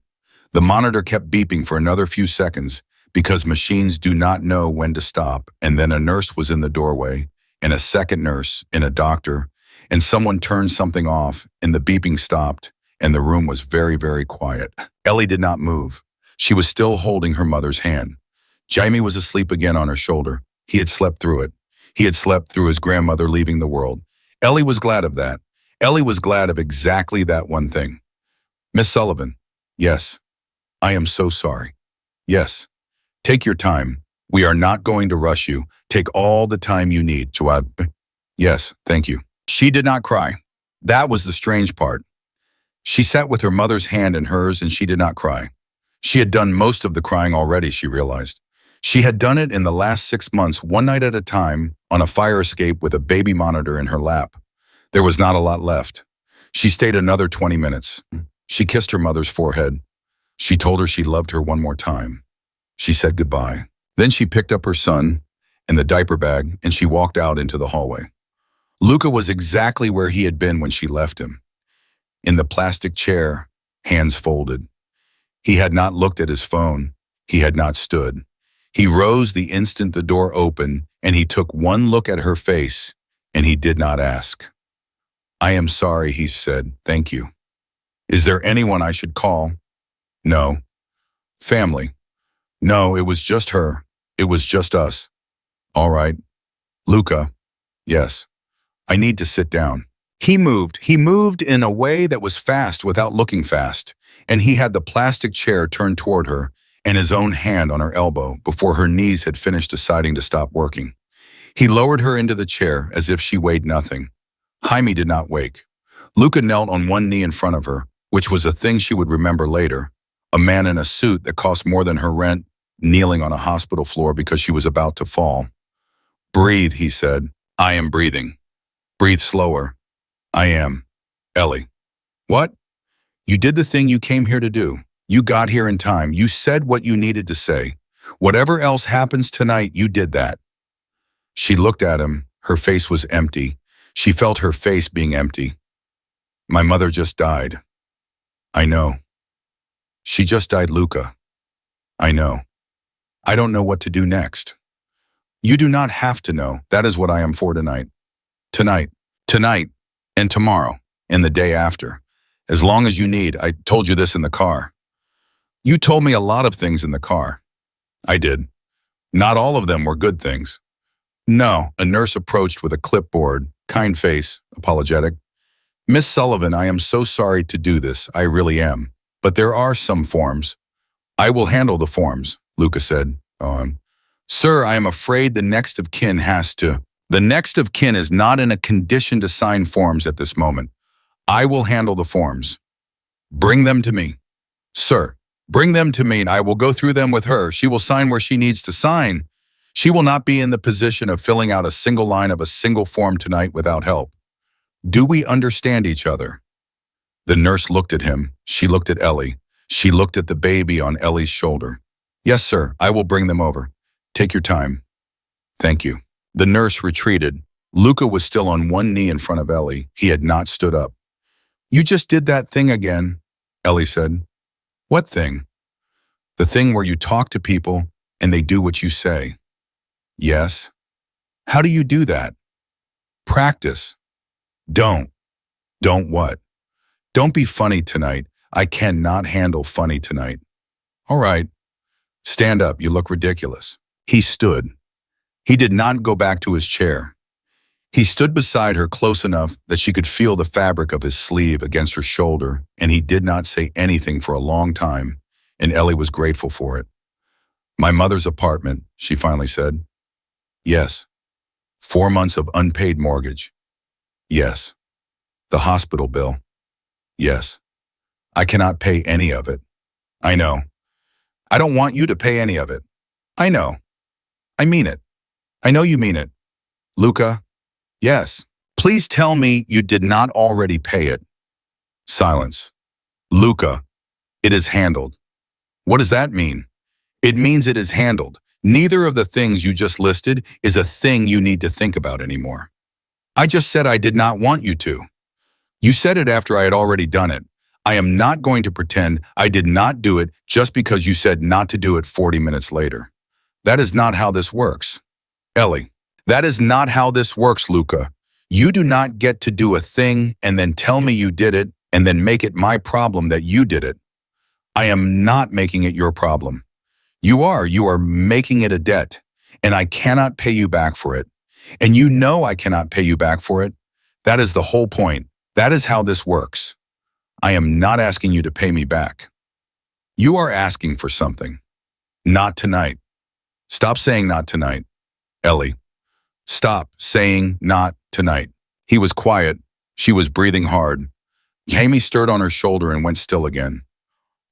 A: The monitor kept beeping for another few seconds because machines do not know when to stop, and then a nurse was in the doorway, and a second nurse, and a doctor, and someone turned something off, and the beeping stopped, and the room was very, very quiet. Ellie did not move. She was still holding her mother's hand. Jamie was asleep again on her shoulder. He had slept through it. He had slept through his grandmother leaving the world. Ellie was glad of that. Ellie was glad of exactly that one thing. Miss Sullivan. Yes. I am so sorry. Yes. Take your time. We are not going to rush you. Take all the time you need. Yes, thank you. She did not cry. That was the strange part. She sat with her mother's hand in hers and she did not cry. She had done most of the crying already, she realized. She had done it in the last 6 months, one night at a time, on a fire escape with a baby monitor in her lap. There was not a lot left. She stayed another 20 minutes. She kissed her mother's forehead. She told her she loved her one more time. She said goodbye. Then she picked up her son and the diaper bag and she walked out into the hallway. Luca was exactly where he had been when she left him. In the plastic chair, hands folded. He had not looked at his phone. He had not stood. He rose the instant the door opened, and he took one look at her face, and he did not ask. I am sorry, he said. Thank you. Is there anyone I should call? No. Family. No, it was just her. It was just us. All right. Luca. Yes. I need to sit down. He moved in a way that was fast without looking fast, and he had the plastic chair turned toward her and his own hand on her elbow before her knees had finished deciding to stop working. He lowered her into the chair as if she weighed nothing. Jaime did not wake. Luca knelt on one knee in front of her, which was a thing she would remember later. A man in a suit that cost more than her rent, kneeling on a hospital floor because she was about to fall. "Breathe," he said. "I am breathing." "Breathe slower." "I am." "Ellie." "What?" "You did the thing you came here to do. You got here in time. You said what you needed to say. Whatever else happens tonight, you did that." She looked at him. Her face was empty. She felt her face being empty. "My mother just died." "I know." "She just died, Luca." "I know." "I don't know what to do next." "You do not have to know. That is what I am for tonight. Tonight. Tonight. And tomorrow. And the day after. As long as you need. I told you this in the car." "You told me a lot of things in the car." "I did. Not all of them were good things." "No." A nurse approached with a clipboard, kind face, apologetic. "Miss Sullivan, I am so sorry to do this. I really am. But there are some forms." "I will handle the forms," Luca said. "Sir, I am afraid the next of kin has to." "The next of kin is not in a condition to sign forms at this moment. I will handle the forms." "Bring them to me." "Sir, bring them to me and I will go through them with her. She will sign where she needs to sign. She will not be in the position of filling out a single line of a single form tonight without help. Do we understand each other?" The nurse looked at him. She looked at Ellie. She looked at the baby on Ellie's shoulder. "Yes, sir, I will bring them over. Take your time." "Thank you." The nurse retreated. Luca was still on one knee in front of Ellie. He had not stood up. "You just did that thing again," Ellie said. "What thing?" "The thing where you talk to people and they do what you say." "Yes." "How do you do that?" "Practice." "Don't." "Don't what?" "Don't be funny tonight. I cannot handle funny tonight." "All right. Stand up. You look ridiculous." He stood. He did not go back to his chair. He stood beside her close enough that she could feel the fabric of his sleeve against her shoulder, and he did not say anything for a long time, and Ellie was grateful for it. "My mother's apartment," she finally said. "Yes." 4 months of unpaid mortgage. "Yes." "The hospital bill." "Yes." "I cannot pay any of it." "I know." "I don't want you to pay any of it." "I know." "I mean it." "I know you mean it." "Luca?" "Yes." "Please tell me you did not already pay it." Silence. "Luca, it is handled." "What does that mean?" "It means it is handled. Neither of the things you just listed is a thing you need to think about anymore." "I just said I did not want you to." "You said it after I had already done it. I am not going to pretend I did not do it just because you said not to do it 40 minutes later. That is not how this works." "Ellie, that is not how this works, Luca. You do not get to do a thing and then tell me you did it and then make it my problem that you did it. I am not making it your problem. You are making it a debt, and I cannot pay you back for it. And you know I cannot pay you back for it. That is the whole point. That is how this works. I am not asking you to pay me back. You are asking for something. Not tonight. Stop saying not tonight. Ellie, stop saying not tonight." He was quiet. She was breathing hard. Jaime stirred on her shoulder and went still again.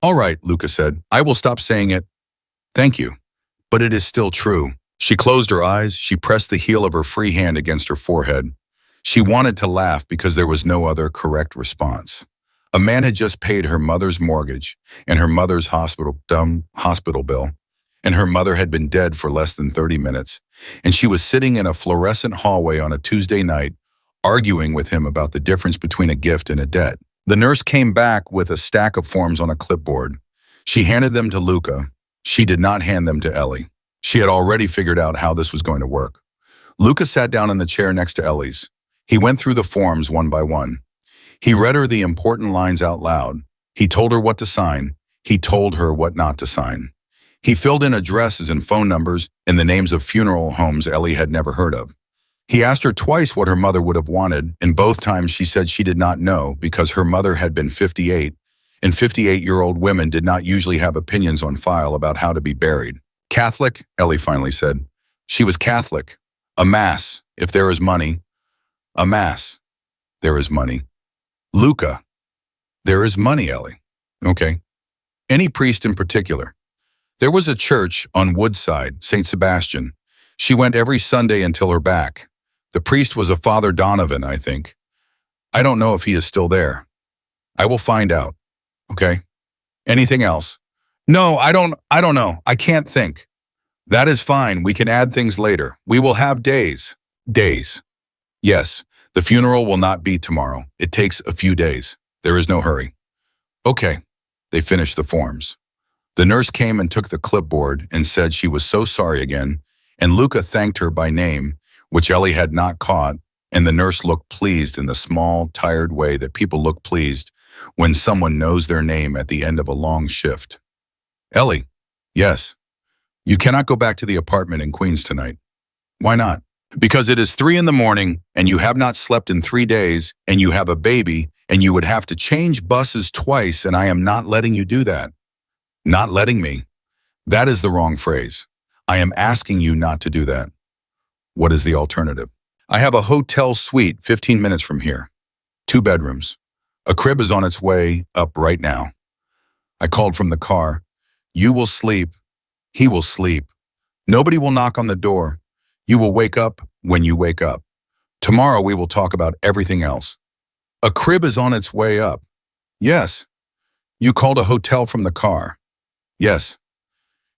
A: "All right," Luca said. "I will stop saying it. Thank you. But it is still true." She closed her eyes. She pressed the heel of her free hand against her forehead. She wanted to laugh because there was no other correct response. A man had just paid her mother's mortgage and her mother's hospital bill, and her mother had been dead for less than 30 minutes, and she was sitting in a fluorescent hallway on a Tuesday night, arguing with him about the difference between a gift and a debt. The nurse came back with a stack of forms on a clipboard. She handed them to Luca. She did not hand them to Ellie. She had already figured out how this was going to work. Luca sat down in the chair next to Ellie's. He went through the forms one by one. He read her the important lines out loud. He told her what to sign. He told her what not to sign. He filled in addresses and phone numbers and the names of funeral homes Ellie had never heard of. He asked her twice what her mother would have wanted, and both times she said she did not know because her mother had been 58 and 58-year-old women did not usually have opinions on file about how to be buried. Catholic, Ellie finally said. She was Catholic. A mass, if there is money. A mass, there is money. Luca, there is money, Ellie. Okay. Any priest in particular? There was a church on Woodside, St. Sebastian. She went every Sunday until her back. The priest was a Father Donovan, I think. I don't know if he is still there. I will find out. Okay? Anything else? No, I don't know. I can't think. That is fine. We can add things later. We will have days. Days. Yes, the funeral will not be tomorrow. It takes a few days. There is no hurry. Okay. They finished the forms. The nurse came and took the clipboard and said she was so sorry again, and Luca thanked her by name, which Ellie had not caught, and the nurse looked pleased in the small, tired way that people look pleased when someone knows their name at the end of a long shift. Ellie, yes. You cannot go back to the apartment in Queens tonight. Why not? Because it is 3 a.m, and you have not slept in 3 days, and you have a baby, and you would have to change buses twice, and I am not letting you do that. Not letting me. That is the wrong phrase. I am asking you not to do that. What is the alternative? I have a hotel suite 15 minutes from here. 2 bedrooms. A crib is on its way up right now. I called from the car. You will sleep. He will sleep. Nobody will knock on the door. You will wake up when you wake up. Tomorrow we will talk about everything else. A crib is on its way up. Yes. You called a hotel from the car. Yes.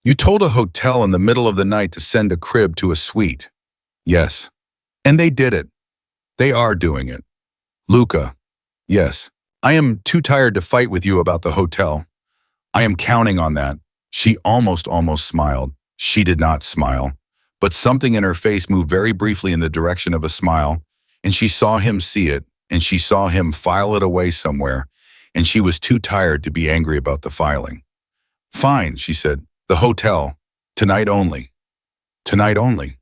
A: You told a hotel in the middle of the night to send a crib to a suite. Yes. And they did it. They are doing it. Luca. Yes. I am too tired to fight with you about the hotel. I am counting on that. She almost smiled. She did not smile. But something in her face moved very briefly in the direction of a smile, and she saw him see it, and she saw him file it away somewhere, and she was too tired to be angry about the filing. Fine, she said. The hotel. Tonight only. Tonight only.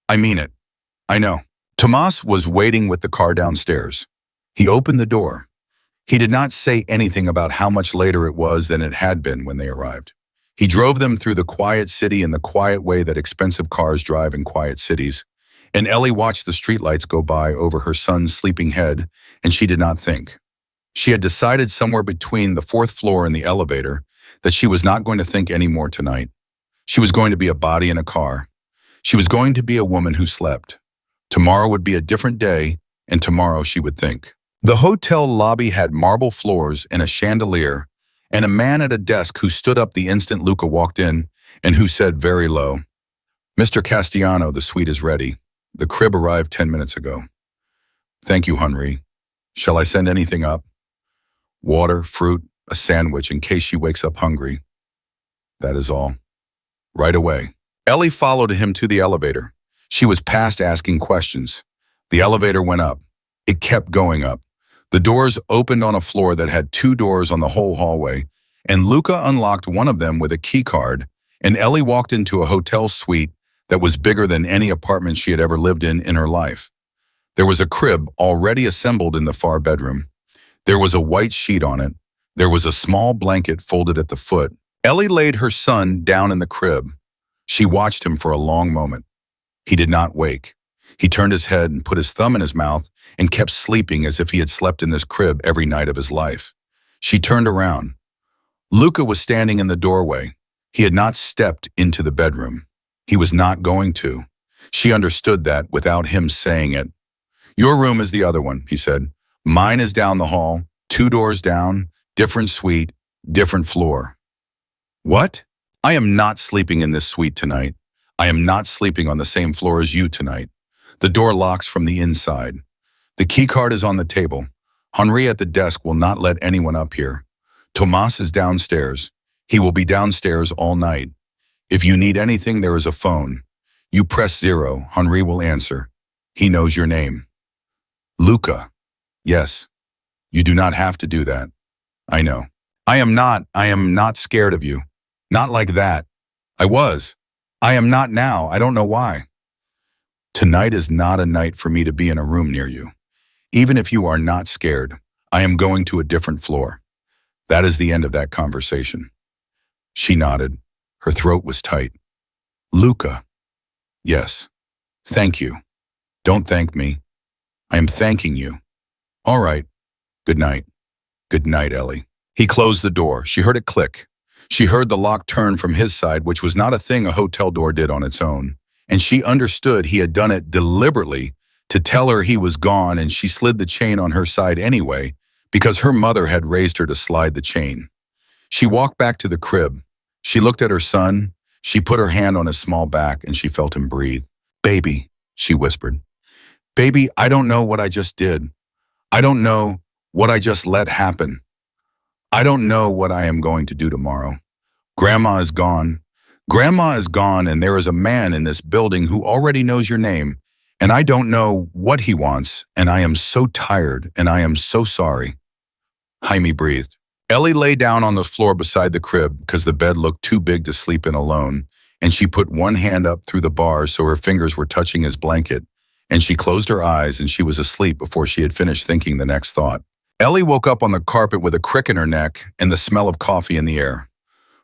A: I mean it. I know. Tomas was waiting with the car downstairs. He opened the door. He did not say anything about how much later it was than it had been when they arrived. He drove them through the quiet city in the quiet way that expensive cars drive in quiet cities, and Ellie watched the streetlights go by over her son's sleeping head, and she did not think. She had decided somewhere between the 4th floor and the elevator that she was not going to think anymore tonight. She was going to be a body in a car. She was going to be a woman who slept. Tomorrow would be a different day, and tomorrow she would think. The hotel lobby had marble floors and a chandelier, and a man at a desk who stood up the instant Luca walked in and who said very low, Mr. Castellano, the suite is ready. The crib arrived 10 minutes ago. Thank you, Henri. Shall I send anything up? Water, fruit, a sandwich in case she wakes up hungry. That is all. Right away. Ellie followed him to the elevator. She was past asking questions. The elevator went up. It kept going up. The doors opened on a floor that had 2 doors on the whole hallway, and Luca unlocked one of them with a key card, and Ellie walked into a hotel suite that was bigger than any apartment she had ever lived in her life. There was a crib already assembled in the far bedroom. There was a white sheet on it. There was a small blanket folded at the foot. Ellie laid her son down in the crib. She watched him for a long moment. He did not wake. He turned his head and put his thumb in his mouth and kept sleeping as if he had slept in this crib every night of his life. She turned around. Luca was standing in the doorway. He had not stepped into the bedroom. He was not going to. She understood that without him saying it. Your room is the other one, he said. Mine is down the hall, 2 doors down, different suite, different floor. What? I am not sleeping in this suite tonight. I am not sleeping on the same floor as you tonight. The door locks from the inside. The key card is on the table. Henri at the desk will not let anyone up here. Tomas is downstairs. He will be downstairs all night. If you need anything, there is a phone. You press 0, Henri will answer. He knows your name. Luca. Yes. You do not have to do that. I know. I am not scared of you. Not like that. I was. I am not now. I don't know why. Tonight is not a night for me to be in a room near you. Even if you are not scared, I am going to a different floor. That is the end of that conversation. She nodded. Her throat was tight. Luca. Yes. Thank you. Don't thank me. I am thanking you. All right. Good night. Good night, Ellie. He closed the door. She heard it click. She heard the lock turn from his side, which was not a thing a hotel door did on its own. And she understood he had done it deliberately to tell her he was gone, and she slid the chain on her side anyway because her mother had raised her to slide the chain. She walked back to the crib. She looked at her son. She put her hand on his small back and she felt him breathe. Baby, she whispered. Baby, I don't know what I just did. I don't know what I just let happen. I don't know what I am going to do tomorrow. Grandma is gone. Grandma is gone, and there is a man in this building who already knows your name, and I don't know what he wants, and I am so tired, and I am so sorry. Jaime breathed. Ellie lay down on the floor beside the crib because the bed looked too big to sleep in alone, and she put one hand up through the bars so her fingers were touching his blanket, and she closed her eyes and she was asleep before she had finished thinking the next thought. Ellie woke up on the carpet with a crick in her neck and the smell of coffee in the air.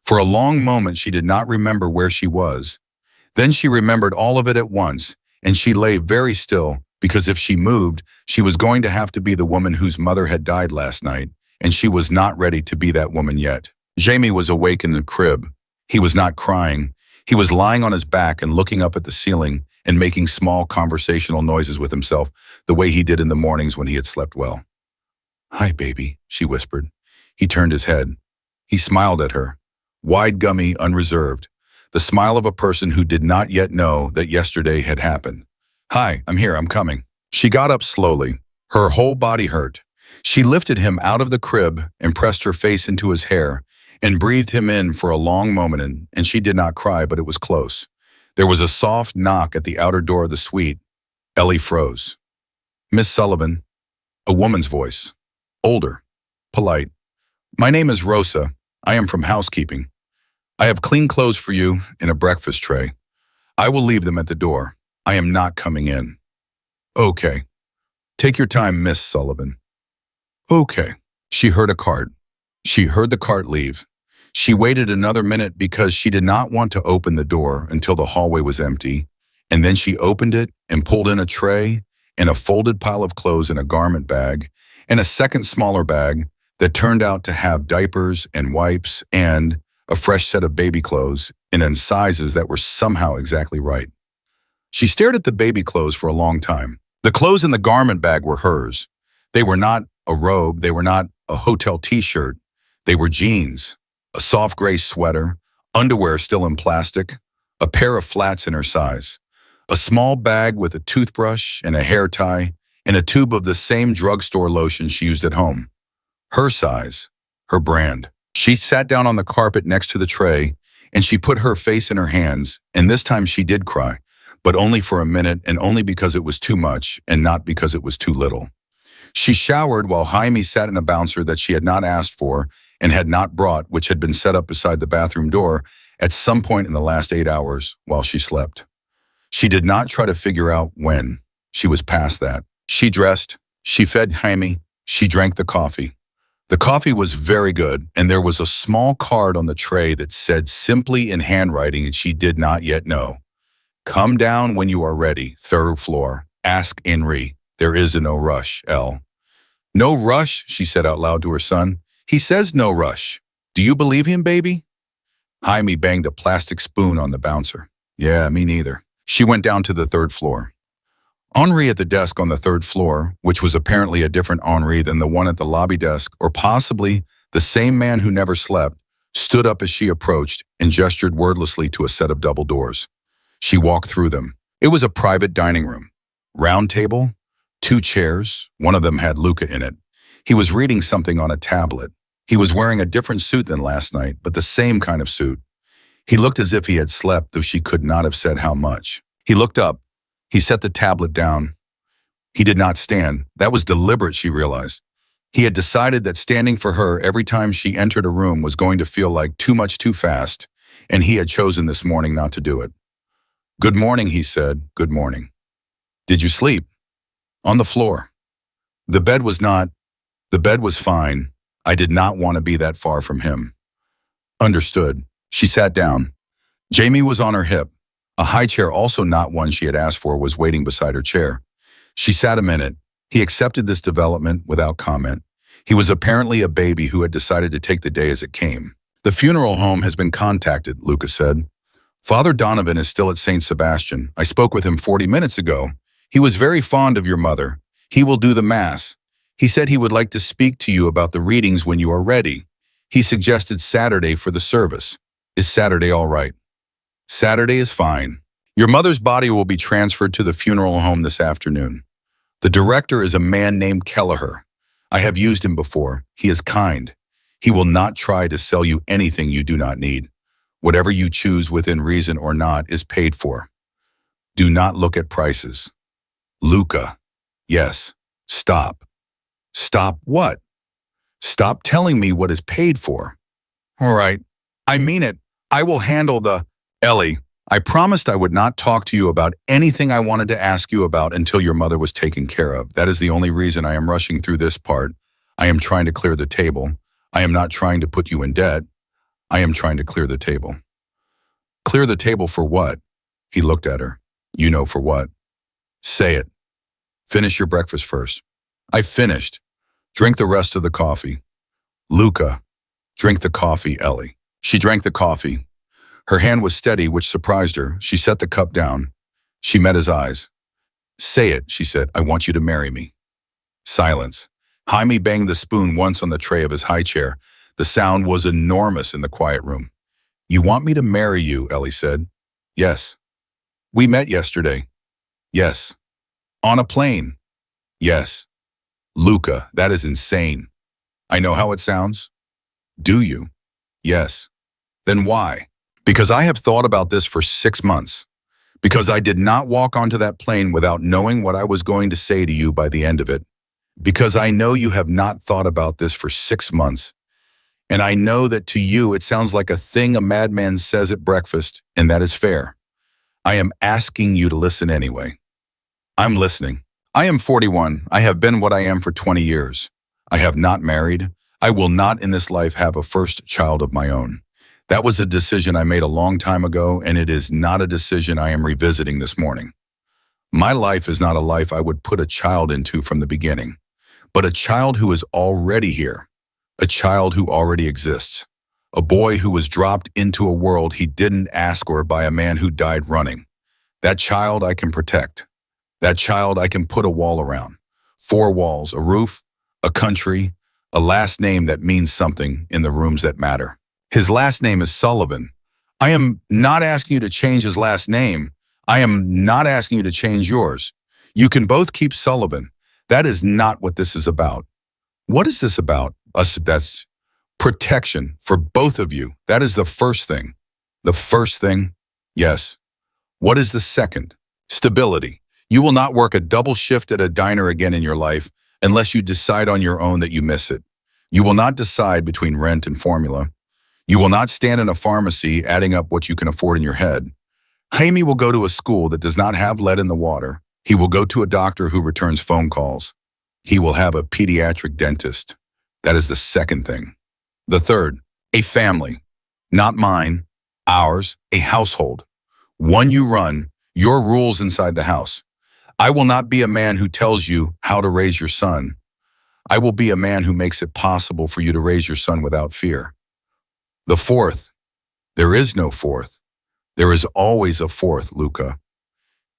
A: For a long moment, she did not remember where she was. Then she remembered all of it at once, and she lay very still because if she moved, she was going to have to be the woman whose mother had died last night, and she was not ready to be that woman yet. Jamie was awake in the crib. He was not crying. He was lying on his back and looking up at the ceiling and making small conversational noises with himself the way he did in the mornings when he had slept well. Hi, baby, she whispered. He turned his head. He smiled at her. Wide, gummy, unreserved, the smile of a person who did not yet know that yesterday had happened. Hi, I'm here, I'm coming. She got up slowly. Her whole body hurt. She lifted him out of the crib and pressed her face into his hair and breathed him in for a long moment, and she did not cry, but it was close. There was a soft knock at the outer door of the suite. Ellie froze. Miss Sullivan, a woman's voice, older, polite. My name is Rosa. I am from housekeeping. I have clean clothes for you in a breakfast tray. I will leave them at the door. I am not coming in. Okay. Take your time, Miss Sullivan. Okay. She heard a cart. She heard the cart leave. She waited another minute because she did not want to open the door until the hallway was empty, and then she opened it and pulled in a tray and a folded pile of clothes in a garment bag and a second smaller bag that turned out to have diapers and wipes and a fresh set of baby clothes in sizes that were somehow exactly right. She stared at the baby clothes for a long time. The clothes in the garment bag were hers. They were not a robe. They were not a hotel t-shirt. They were jeans, a soft gray sweater, underwear still in plastic, a pair of flats in her size, a small bag with a toothbrush and a hair tie, and a tube of the same drugstore lotion she used at home. Her size, her brand. She sat down on the carpet next to the tray, and she put her face in her hands, and this time she did cry, but only for a minute and only because it was too much and not because it was too little. She showered while Jaime sat in a bouncer that she had not asked for and had not brought, which had been set up beside the bathroom door at some point in the last 8 hours while she slept. She did not try to figure out when. She was past that. She dressed, she fed Jaime, she drank the coffee. The coffee was very good, and there was a small card on the tray that said simply in handwriting that she did not yet know. Come down when you are ready, third floor. Ask Henry. There is no rush, L. No rush, she said out loud to her son. He says no rush. Do you believe him, baby? Jaime banged a plastic spoon on the bouncer. Yeah, me neither. She went down to the third floor. Henri at the desk on the third floor, which was apparently a different Henri than the one at the lobby desk, or possibly the same man who never slept, stood up as she approached and gestured wordlessly to a set of double doors. She walked through them. It was a private dining room. Round table, 2 chairs, one of them had Luca in it. He was reading something on a tablet. He was wearing a different suit than last night, but the same kind of suit. He looked as if he had slept, though she could not have said how much. He looked up. He set the tablet down. He did not stand. That was deliberate, she realized. He had decided that standing for her every time she entered a room was going to feel like too much too fast, and he had chosen this morning not to do it. Good morning, he said. Good morning. Did you sleep? On the floor. The bed was fine. I did not want to be that far from him. Understood. She sat down. Jamie was on her hip. A high chair, also not one she had asked for, was waiting beside her chair. She sat a minute. He accepted this development without comment. He was apparently a baby who had decided to take the day as it came. The funeral home has been contacted, Lucas said. Father Donovan is still at St. Sebastian. I spoke with him 40 minutes ago. He was very fond of your mother. He will do the mass. He said he would like to speak to you about the readings when you are ready. He suggested Saturday for the service. Is Saturday all right? Saturday is fine. Your mother's body will be transferred to the funeral home this afternoon. The director is a man named Kelleher. I have used him before. He is kind. He will not try to sell you anything you do not need. Whatever you choose within reason or not is paid for. Do not look at prices. Luca. Yes. Stop. Stop what? Stop telling me what is paid for. All right. I mean it. I will handle the... Ellie, I promised I would not talk to you about anything I wanted to ask you about until your mother was taken care of. That is the only reason I am rushing through this part. I am trying to clear the table. I am not trying to put you in debt. I am trying to clear the table. Clear the table for what? He looked at her. You know for what. Say it. Finish your breakfast first. I finished. Drink the rest of the coffee. Luca, drink the coffee, Ellie. She drank the coffee. Her hand was steady, which surprised her. She set the cup down. She met his eyes. Say it, she said. I want you to marry me. Silence. Jaime banged the spoon once on the tray of his high chair. The sound was enormous in the quiet room. You want me to marry you, Ellie said. Yes. We met yesterday. Yes. On a plane. Yes. Luca, that is insane. I know how it sounds. Do you? Yes. Then why? Because I have thought about this for 6 months. Because I did not walk onto that plane without knowing what I was going to say to you by the end of it. Because I know you have not thought about this for 6 months. And I know that to you it sounds like a thing a madman says at breakfast, and that is fair. I am asking you to listen anyway. I'm listening. I am 41. I have been what I am for 20 years. I have not married. I will not in this life have a first child of my own. That was a decision I made a long time ago, and it is not a decision I am revisiting this morning. My life is not a life I would put a child into from the beginning, but a child who is already here, a child who already exists, a boy who was dropped into a world he didn't ask for by a man who died running. That child I can protect. That child I can put a wall around. 4 walls, a roof, a country, a last name that means something in the rooms that matter. His last name is Sullivan. I am not asking you to change his last name. I am not asking you to change yours. You can both keep Sullivan. That is not what this is about. What is this about? That's protection for both of you. That is the first thing. The first thing? Yes. What is the second? Stability. You will not work a double shift at a diner again in your life unless you decide on your own that you miss it. You will not decide between rent and formula. You will not stand in a pharmacy adding up what you can afford in your head. Jaime will go to a school that does not have lead in the water. He will go to a doctor who returns phone calls. He will have a pediatric dentist. That is the second thing. The third, a family. Not mine, ours, a household. One you run, your rules inside the house. I will not be a man who tells you how to raise your son. I will be a man who makes it possible for you to raise your son without fear. The fourth, there is no fourth. There is always a fourth, Luca.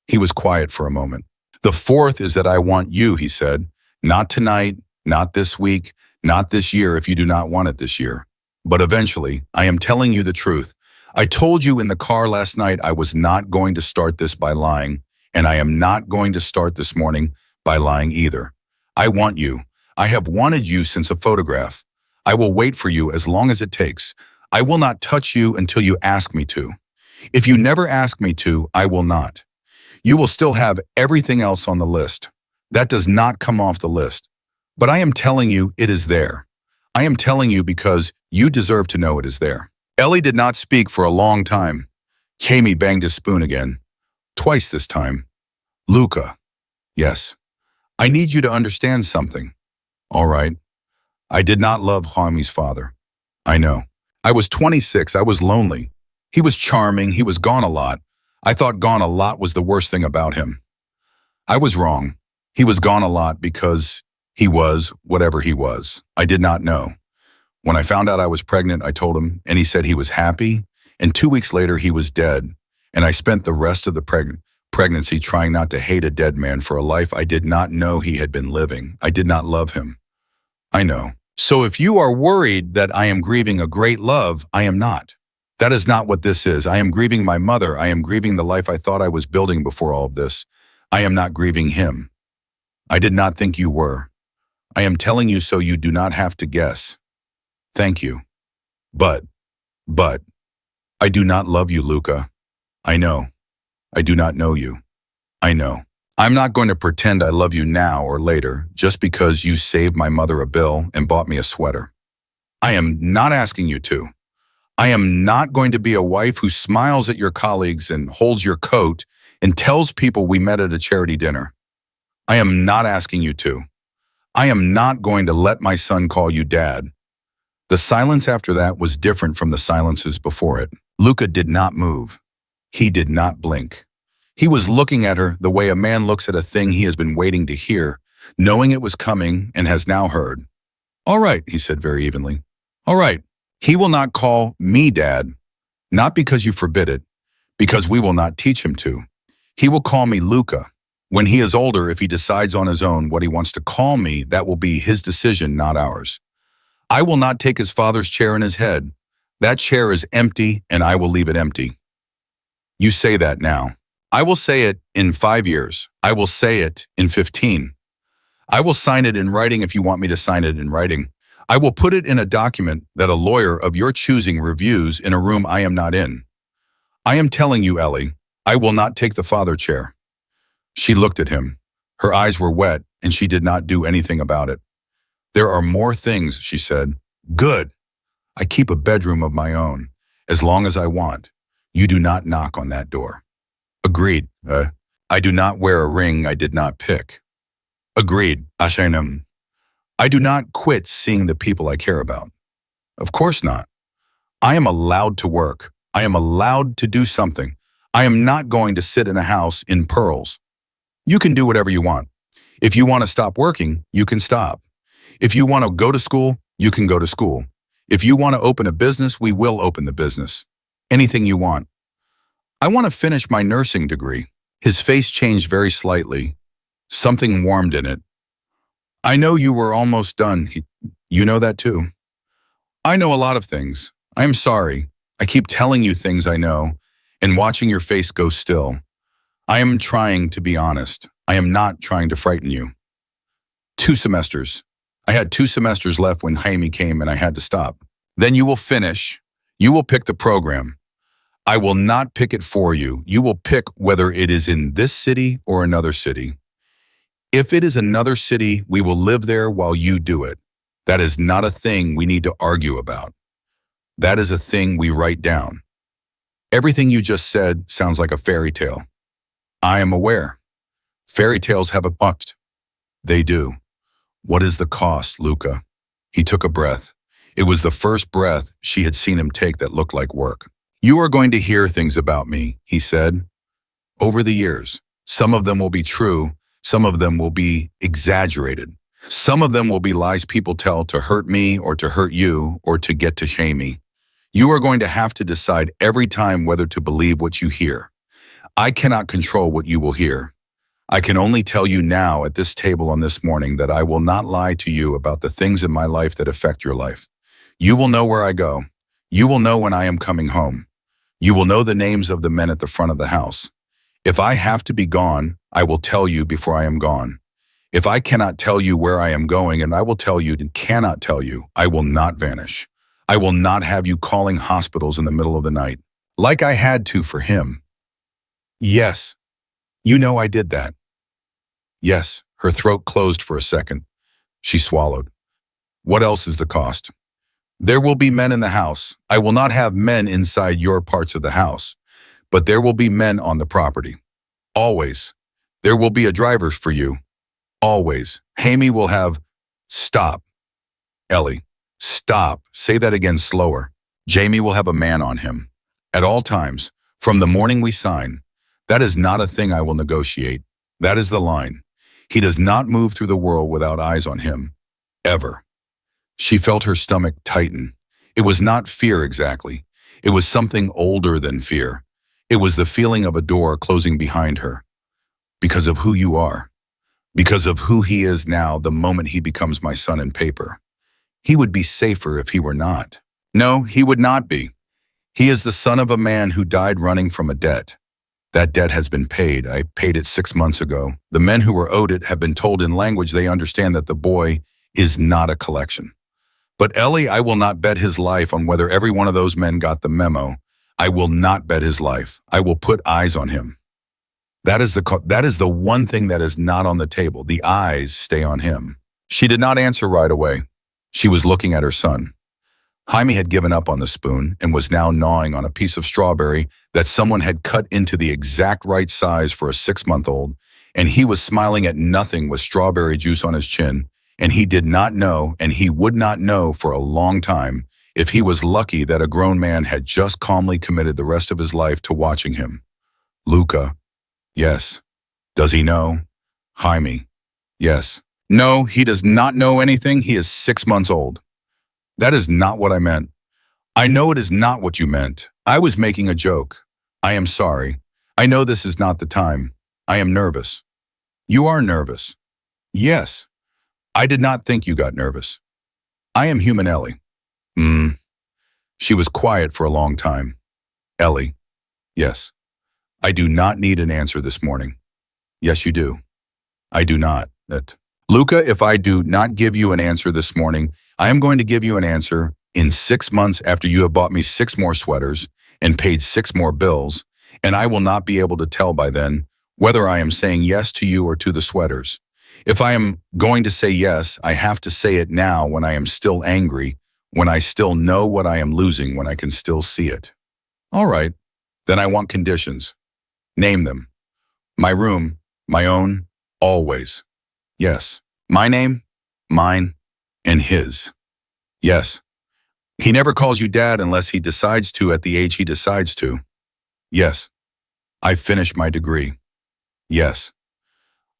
A: He was quiet for a moment. The fourth is that I want you, he said. Not tonight, not this week, not this year if you do not want it this year. But eventually, I am telling you the truth. I told you in the car last night I was not going to start this by lying, and I am not going to start this morning by lying either. I want you. I have wanted you since a photograph. I will wait for you as long as it takes. I will not touch you until you ask me to. If you never ask me to, I will not. You will still have everything else on the list. That does not come off the list. But I am telling you it is there. I am telling you because you deserve to know it is there. Ellie did not speak for a long time. Jaime banged his spoon again. Twice this time. Luca. Yes. I need you to understand something. All right. I did not love Jaime's father. I know. I was 26. I was lonely. He was charming. He was gone a lot. I thought gone a lot was the worst thing about him. I was wrong. He was gone a lot because he was whatever he was. I did not know. When I found out I was pregnant, I told him, and he said he was happy, and 2 weeks later he was dead. And I spent the rest of the pregnancy trying not to hate a dead man for a life I did not know he had been living. I did not love him. I know. So if you are worried that I am grieving a great love, I am not. That is not what this is. I am grieving my mother. I am grieving the life I thought I was building before all of this. I am not grieving him. I did not think you were. I am telling you so you do not have to guess. Thank you. But, I do not love you, Luca. I know. I do not know you. I know. I'm not going to pretend I love you now or later just because you saved my mother a bill and bought me a sweater. I am not asking you to. I am not going to be a wife who smiles at your colleagues and holds your coat and tells people we met at a charity dinner. I am not asking you to. I am not going to let my son call you dad. The silence after that was different from the silences before it. Luca did not move. He did not blink. He was looking at her the way a man looks at a thing he has been waiting to hear, knowing it was coming and has now heard. All right, he said very evenly. All right, he will not call me dad, not because you forbid it, because we will not teach him to. He will call me Luca. When he is older, if he decides on his own what he wants to call me, that will be his decision, not ours. I will not take his father's chair in his head. That chair is empty, and I will leave it empty. You say that now. I will say it in 5 years. I will say it in 15. I will sign it in writing if you want me to sign it in writing. I will put it in a document that a lawyer of your choosing reviews in a room I am not in. I am telling you, Ellie, I will not take the father chair. She looked at him. Her eyes were wet, and she did not do anything about it. There are more things, she said. Good. I keep a bedroom of my own, as long as I want. You do not knock on that door. Agreed. I do not wear a ring I did not pick. Agreed. Ashainam. I do not quit seeing the people I care about. Of course not. I am allowed to work. I am allowed to do something. I am not going to sit in a house in pearls. You can do whatever you want. If you want to stop working, you can stop. If you want to go to school, you can go to school. If you want to open a business, we will open the business. Anything you want. I want to finish my nursing degree. His face changed very slightly. Something warmed in it. I know you were almost done. You know that too. I know a lot of things. I am sorry. I keep telling you things I know and watching your face go still. I am trying to be honest. I am not trying to frighten you. 2 semesters. I had 2 semesters left when Jaime came and I had to stop. Then you will finish. You will pick the program. I will not pick it for you. You will pick whether it is in this city or another city. If it is another city, we will live there while you do it. That is not a thing we need to argue about. That is a thing we write down. Everything you just said sounds like a fairy tale. I am aware. Fairy tales have a cost. They do. What is the cost, Luca? He took a breath. It was the first breath she had seen him take that looked like work. You are going to hear things about me, he said. Over the years, some of them will be true, some of them will be exaggerated. Some of them will be lies people tell to hurt me or to hurt you or to get to shame me. You are going to have to decide every time whether to believe what you hear. I cannot control what you will hear. I can only tell you now at this table on this morning that I will not lie to you about the things in my life that affect your life. You will know where I go. You will know when I am coming home. You will know the names of the men at the front of the house. If I have to be gone, I will tell you before I am gone. If I cannot tell you where I am going, and I will tell you and cannot tell you, I will not vanish. I will not have you calling hospitals in the middle of the night, like I had to for him. Yes, you know I did that. Yes, her throat closed for a second. She swallowed. What else is the cost? There will be men in the house. I will not have men inside your parts of the house, but there will be men on the property. Always. There will be a driver for you. Always. Jaime will have... Stop. Ellie, stop. Say that again slower. Jamie will have a man on him. At all times, from the morning we sign. That is not a thing I will negotiate. That is the line. He does not move through the world without eyes on him. Ever. She felt her stomach tighten. It was not fear exactly. It was something older than fear. It was the feeling of a door closing behind her. Because of who you are. Because of who he is now the moment he becomes my son in paper. He would be safer if he were not. No, he would not be. He is the son of a man who died running from a debt. That debt has been paid. I paid it 6 months ago. The men who were owed it have been told in language they understand that the boy is not a collection. But Ellie, I will not bet his life on whether every one of those men got the memo. I will not bet his life. I will put eyes on him. That is the one thing that is not on the table. The eyes stay on him. She did not answer right away. She was looking at her son. Jaime had given up on the spoon and was now gnawing on a piece of strawberry that someone had cut into the exact right size for a 6-month-old, and he was smiling at nothing with strawberry juice on his chin, and he did not know, and he would not know for a long time, if he was lucky that a grown man had just calmly committed the rest of his life to watching him. Luca. Yes. Does he know? Jaime. Yes. No, he does not know anything. He is 6 months old. That is not what I meant. I know it is not what you meant. I was making a joke. I am sorry. I know this is not the time. I am nervous. You are nervous. Yes. I did not think you got nervous. I am human, Ellie. She was quiet for a long time. Ellie. Yes. I do not need an answer this morning. Yes, you do. I do not. Luca, if I do not give you an answer this morning, I am going to give you an answer in 6 months after you have bought me 6 more sweaters and paid 6 more bills, and I will not be able to tell by then whether I am saying yes to you or to the sweaters. If I am going to say yes, I have to say it now when I am still angry, when I still know what I am losing, when I can still see it. All right, then I want conditions. Name them. My room, my own, always. Yes. My name, mine, and his. Yes. He never calls you dad unless he decides to at the age he decides to. Yes. I finished my degree. Yes.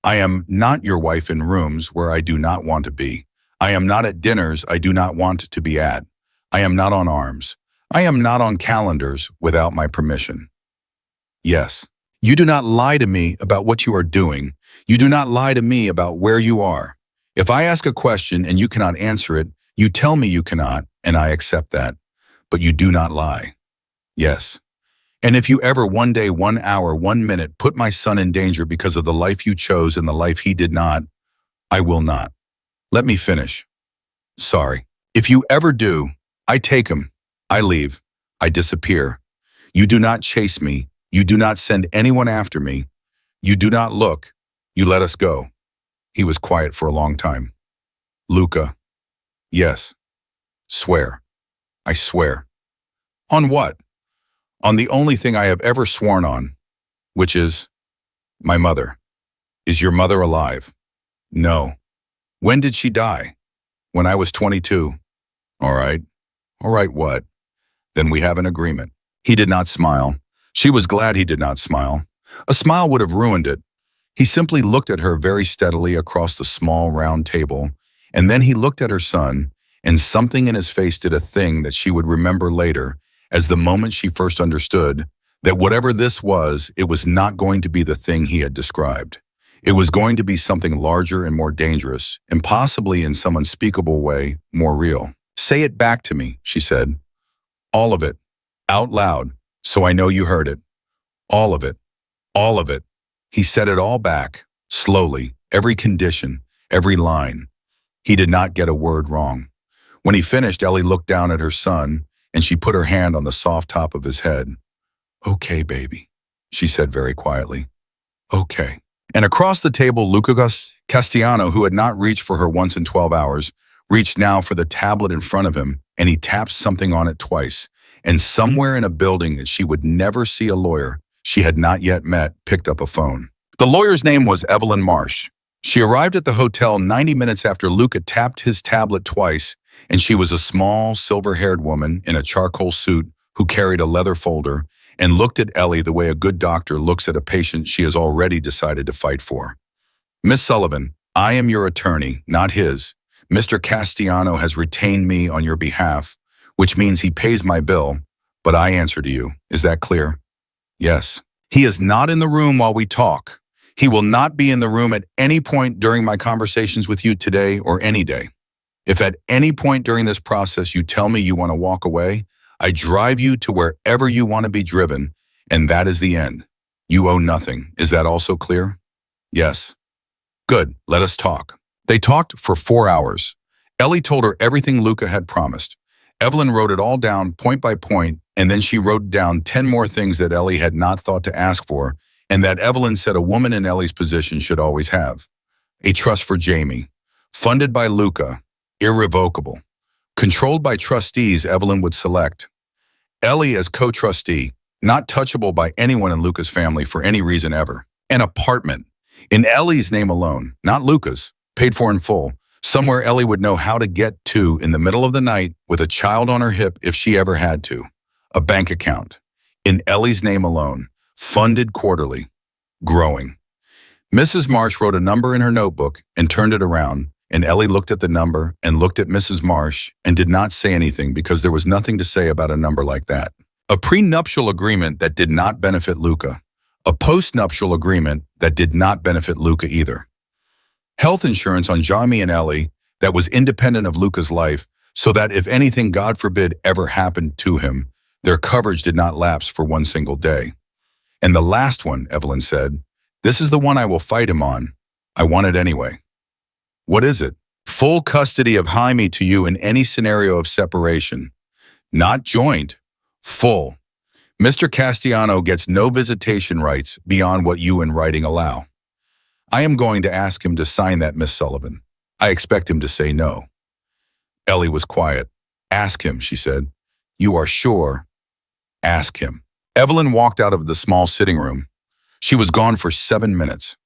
A: I am not your wife in rooms where I do not want to be. I am not at dinners I do not want to be at. I am not on arms. I am not on calendars without my permission. Yes. You do not lie to me about what you are doing. You do not lie to me about where you are. If I ask a question and you cannot answer it, you tell me you cannot, and I accept that. But you do not lie. Yes. And if you ever 1 day, 1 hour, 1 minute put my son in danger because of the life you chose and the life he did not, I will not. Let me finish. Sorry. If you ever do, I take him. I leave. I disappear. You do not chase me. You do not send anyone after me. You do not look. You let us go. He was quiet for a long time. Luca. Yes. Swear. I swear. On what? On the only thing I have ever sworn on, which is my mother. Is your mother alive? No. When did she die? When I was 22. All right. All right, what? Then we have an agreement. He did not smile. She was glad he did not smile. A smile would have ruined it. He simply looked at her very steadily across the small round table, and then he looked at her son, and something in his face did a thing that she would remember later as the moment she first understood that whatever this was, it was not going to be the thing he had described. It was going to be something larger and more dangerous, and possibly in some unspeakable way, more real. Say it back to me, she said. All of it. Out loud, so I know you heard it. All of it. All of it. He said it all back, slowly, every condition, every line. He did not get a word wrong. When he finished, Ellie looked down at her son, and she put her hand on the soft top of his head. Okay, baby, she said very quietly. Okay. And across the table, Luca Castellano, who had not reached for her once in 12 hours, reached now for the tablet in front of him, and he tapped something on it twice. And somewhere in a building that she would never see, a lawyer she had not yet met picked up a phone. The lawyer's name was Evelyn Marsh. She arrived at the hotel 90 minutes after Luca tapped his tablet twice, and she was a small, silver-haired woman in a charcoal suit who carried a leather folder and looked at Ellie the way a good doctor looks at a patient she has already decided to fight for. "Miss Sullivan, I am your attorney, not his. Mr. Castellano has retained me on your behalf, which means he pays my bill, but I answer to you. Is that clear?" "Yes." "He is not in the room while we talk. He will not be in the room at any point during my conversations with you today or any day. If at any point during this process you tell me you want to walk away, I drive you to wherever you want to be driven, and that is the end. You owe nothing. Is that also clear?" "Yes." "Good. Let us talk." They talked for 4 hours. Ellie told her everything Luca had promised. Evelyn wrote it all down point by point, and then she wrote down 10 more things that Ellie had not thought to ask for, and that Evelyn said a woman in Ellie's position should always have. A trust for Jamie. Funded by Luca. Irrevocable. Controlled by trustees Evelyn would select. Ellie as co-trustee, not touchable by anyone in Luca's family for any reason ever. An apartment. In Ellie's name alone, not Luca's, paid for in full. Somewhere Ellie would know how to get to in the middle of the night with a child on her hip if she ever had to. A bank account. In Ellie's name alone. Funded quarterly. Growing. Mrs. Marsh wrote a number in her notebook and turned it around, and Ellie looked at the number and looked at Mrs. Marsh and did not say anything because there was nothing to say about a number like that. A prenuptial agreement that did not benefit Luca. A postnuptial agreement that did not benefit Luca either. Health insurance on Jamie and Ellie that was independent of Luca's life so that if anything, God forbid, ever happened to him, their coverage did not lapse for one single day. And the last one, Evelyn said, "This is the one I will fight him on. I want it anyway." "What is it?" "Full custody of Jaime to you in any scenario of separation. Not joint. Full. Mr. Castellano gets no visitation rights beyond what you in writing allow. I am going to ask him to sign that, Miss Sullivan. I expect him to say no." Ellie was quiet. "Ask him," she said. "You are sure? Ask him." Evelyn walked out of the small sitting room. She was gone for 7 minutes.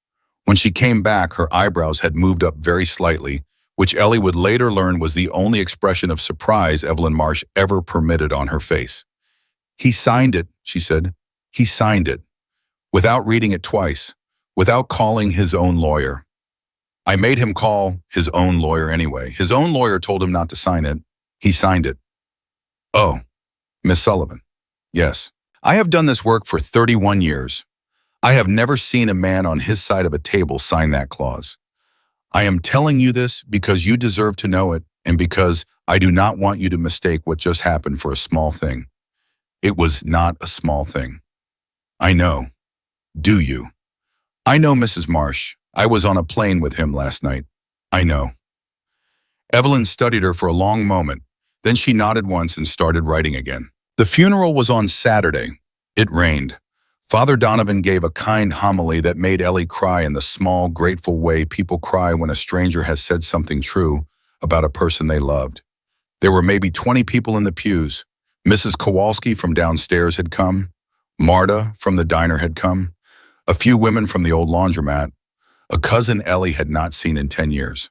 A: When she came back, her eyebrows had moved up very slightly, which Ellie would later learn was the only expression of surprise Evelyn Marsh ever permitted on her face. "He signed it," she said. "He signed it. Without reading it twice. Without calling his own lawyer. I made him call his own lawyer anyway. His own lawyer told him not to sign it. He signed it." "Oh, Miss Sullivan." "Yes. I have done this work for 31 years. I have never seen a man on his side of a table sign that clause. I am telling you this because you deserve to know it and because I do not want you to mistake what just happened for a small thing. It was not a small thing. I know. Do you?" "I know, Mrs. Marsh. I was on a plane with him last night. I know." Evelyn studied her for a long moment. Then she nodded once and started writing again. The funeral was on Saturday. It rained. Father Donovan gave a kind homily that made Ellie cry in the small, grateful way people cry when a stranger has said something true about a person they loved. There were maybe 20 people in the pews. Mrs. Kowalski from downstairs had come. Marta from the diner had come. A few women from the old laundromat. A cousin Ellie had not seen in 10 years.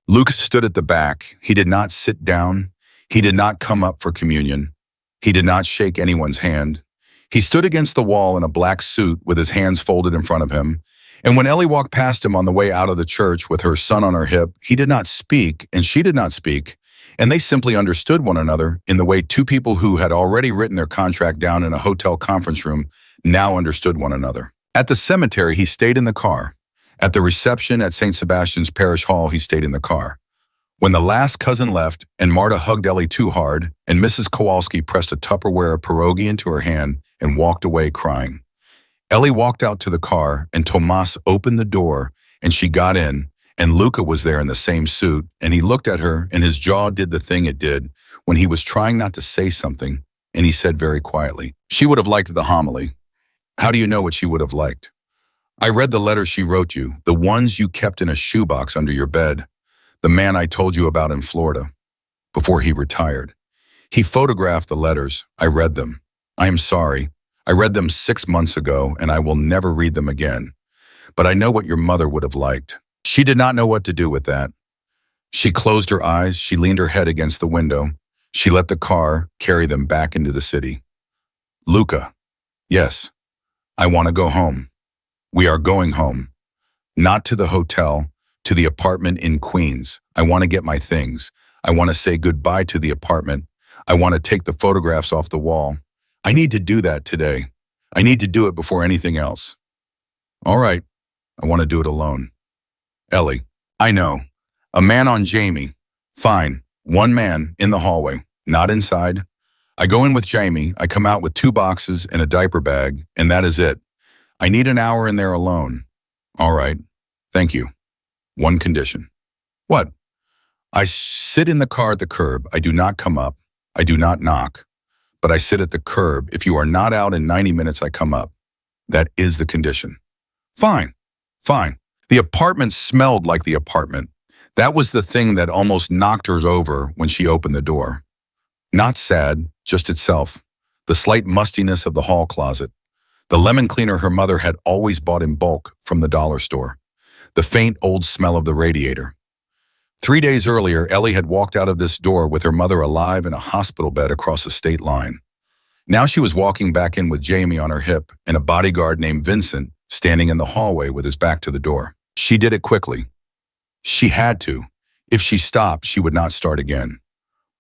A: Luke stood at the back. He did not sit down. He did not come up for communion. He did not shake anyone's hand. He stood against the wall in a black suit with his hands folded in front of him. And when Ellie walked past him on the way out of the church with her son on her hip, he did not speak and she did not speak. And they simply understood one another in the way two people who had already written their contract down in a hotel conference room now understood one another. At the cemetery, he stayed in the car. At the reception at St. Sebastian's Parish Hall, he stayed in the car. When the last cousin left and Marta hugged Ellie too hard and Mrs. Kowalski pressed a Tupperware pierogi into her hand and walked away crying. Ellie walked out to the car and Tomas opened the door and she got in and Luca was there in the same suit and he looked at her and his jaw did the thing it did when he was trying not to say something and he said very quietly, "She would have liked the homily." "How do you know what she would have liked?" "I read the letters she wrote you, the ones you kept in a shoebox under your bed. The man I told you about in Florida, before he retired. He photographed the letters. I read them. I am sorry. I read them 6 months ago, and I will never read them again. But I know what your mother would have liked. She did not know what to do with that. She closed her eyes, she leaned her head against the window. She let the car carry them back into the city. Luca, yes, I want to go home. We are going home. Not to the hotel, to the apartment in Queens. I want to get my things. I want to say goodbye to the apartment. I want to take the photographs off the wall. I need to do that today. I need to do it before anything else. All right, I want to do it alone. Ellie, I know. A man on Jamie. Fine, one man in the hallway, not inside. I go in with Jamie, I come out with 2 boxes and a diaper bag, and that is it. I need an hour in there alone. All right, thank you. One condition. What? I sit in the car at the curb. I do not come up. I do not knock. But I sit at the curb. If you are not out in 90 minutes, I come up. That is the condition. Fine, fine. The apartment smelled like the apartment. That was the thing that almost knocked her over when she opened the door. Not sad, just itself. The slight mustiness of the hall closet. The lemon cleaner her mother had always bought in bulk from the dollar store. The faint old smell of the radiator. 3 days earlier, Ellie had walked out of this door with her mother alive in a hospital bed across the state line. Now she was walking back in with Jamie on her hip and a bodyguard named Vincent standing in the hallway with his back to the door. She did it quickly. She had to. If she stopped, she would not start again.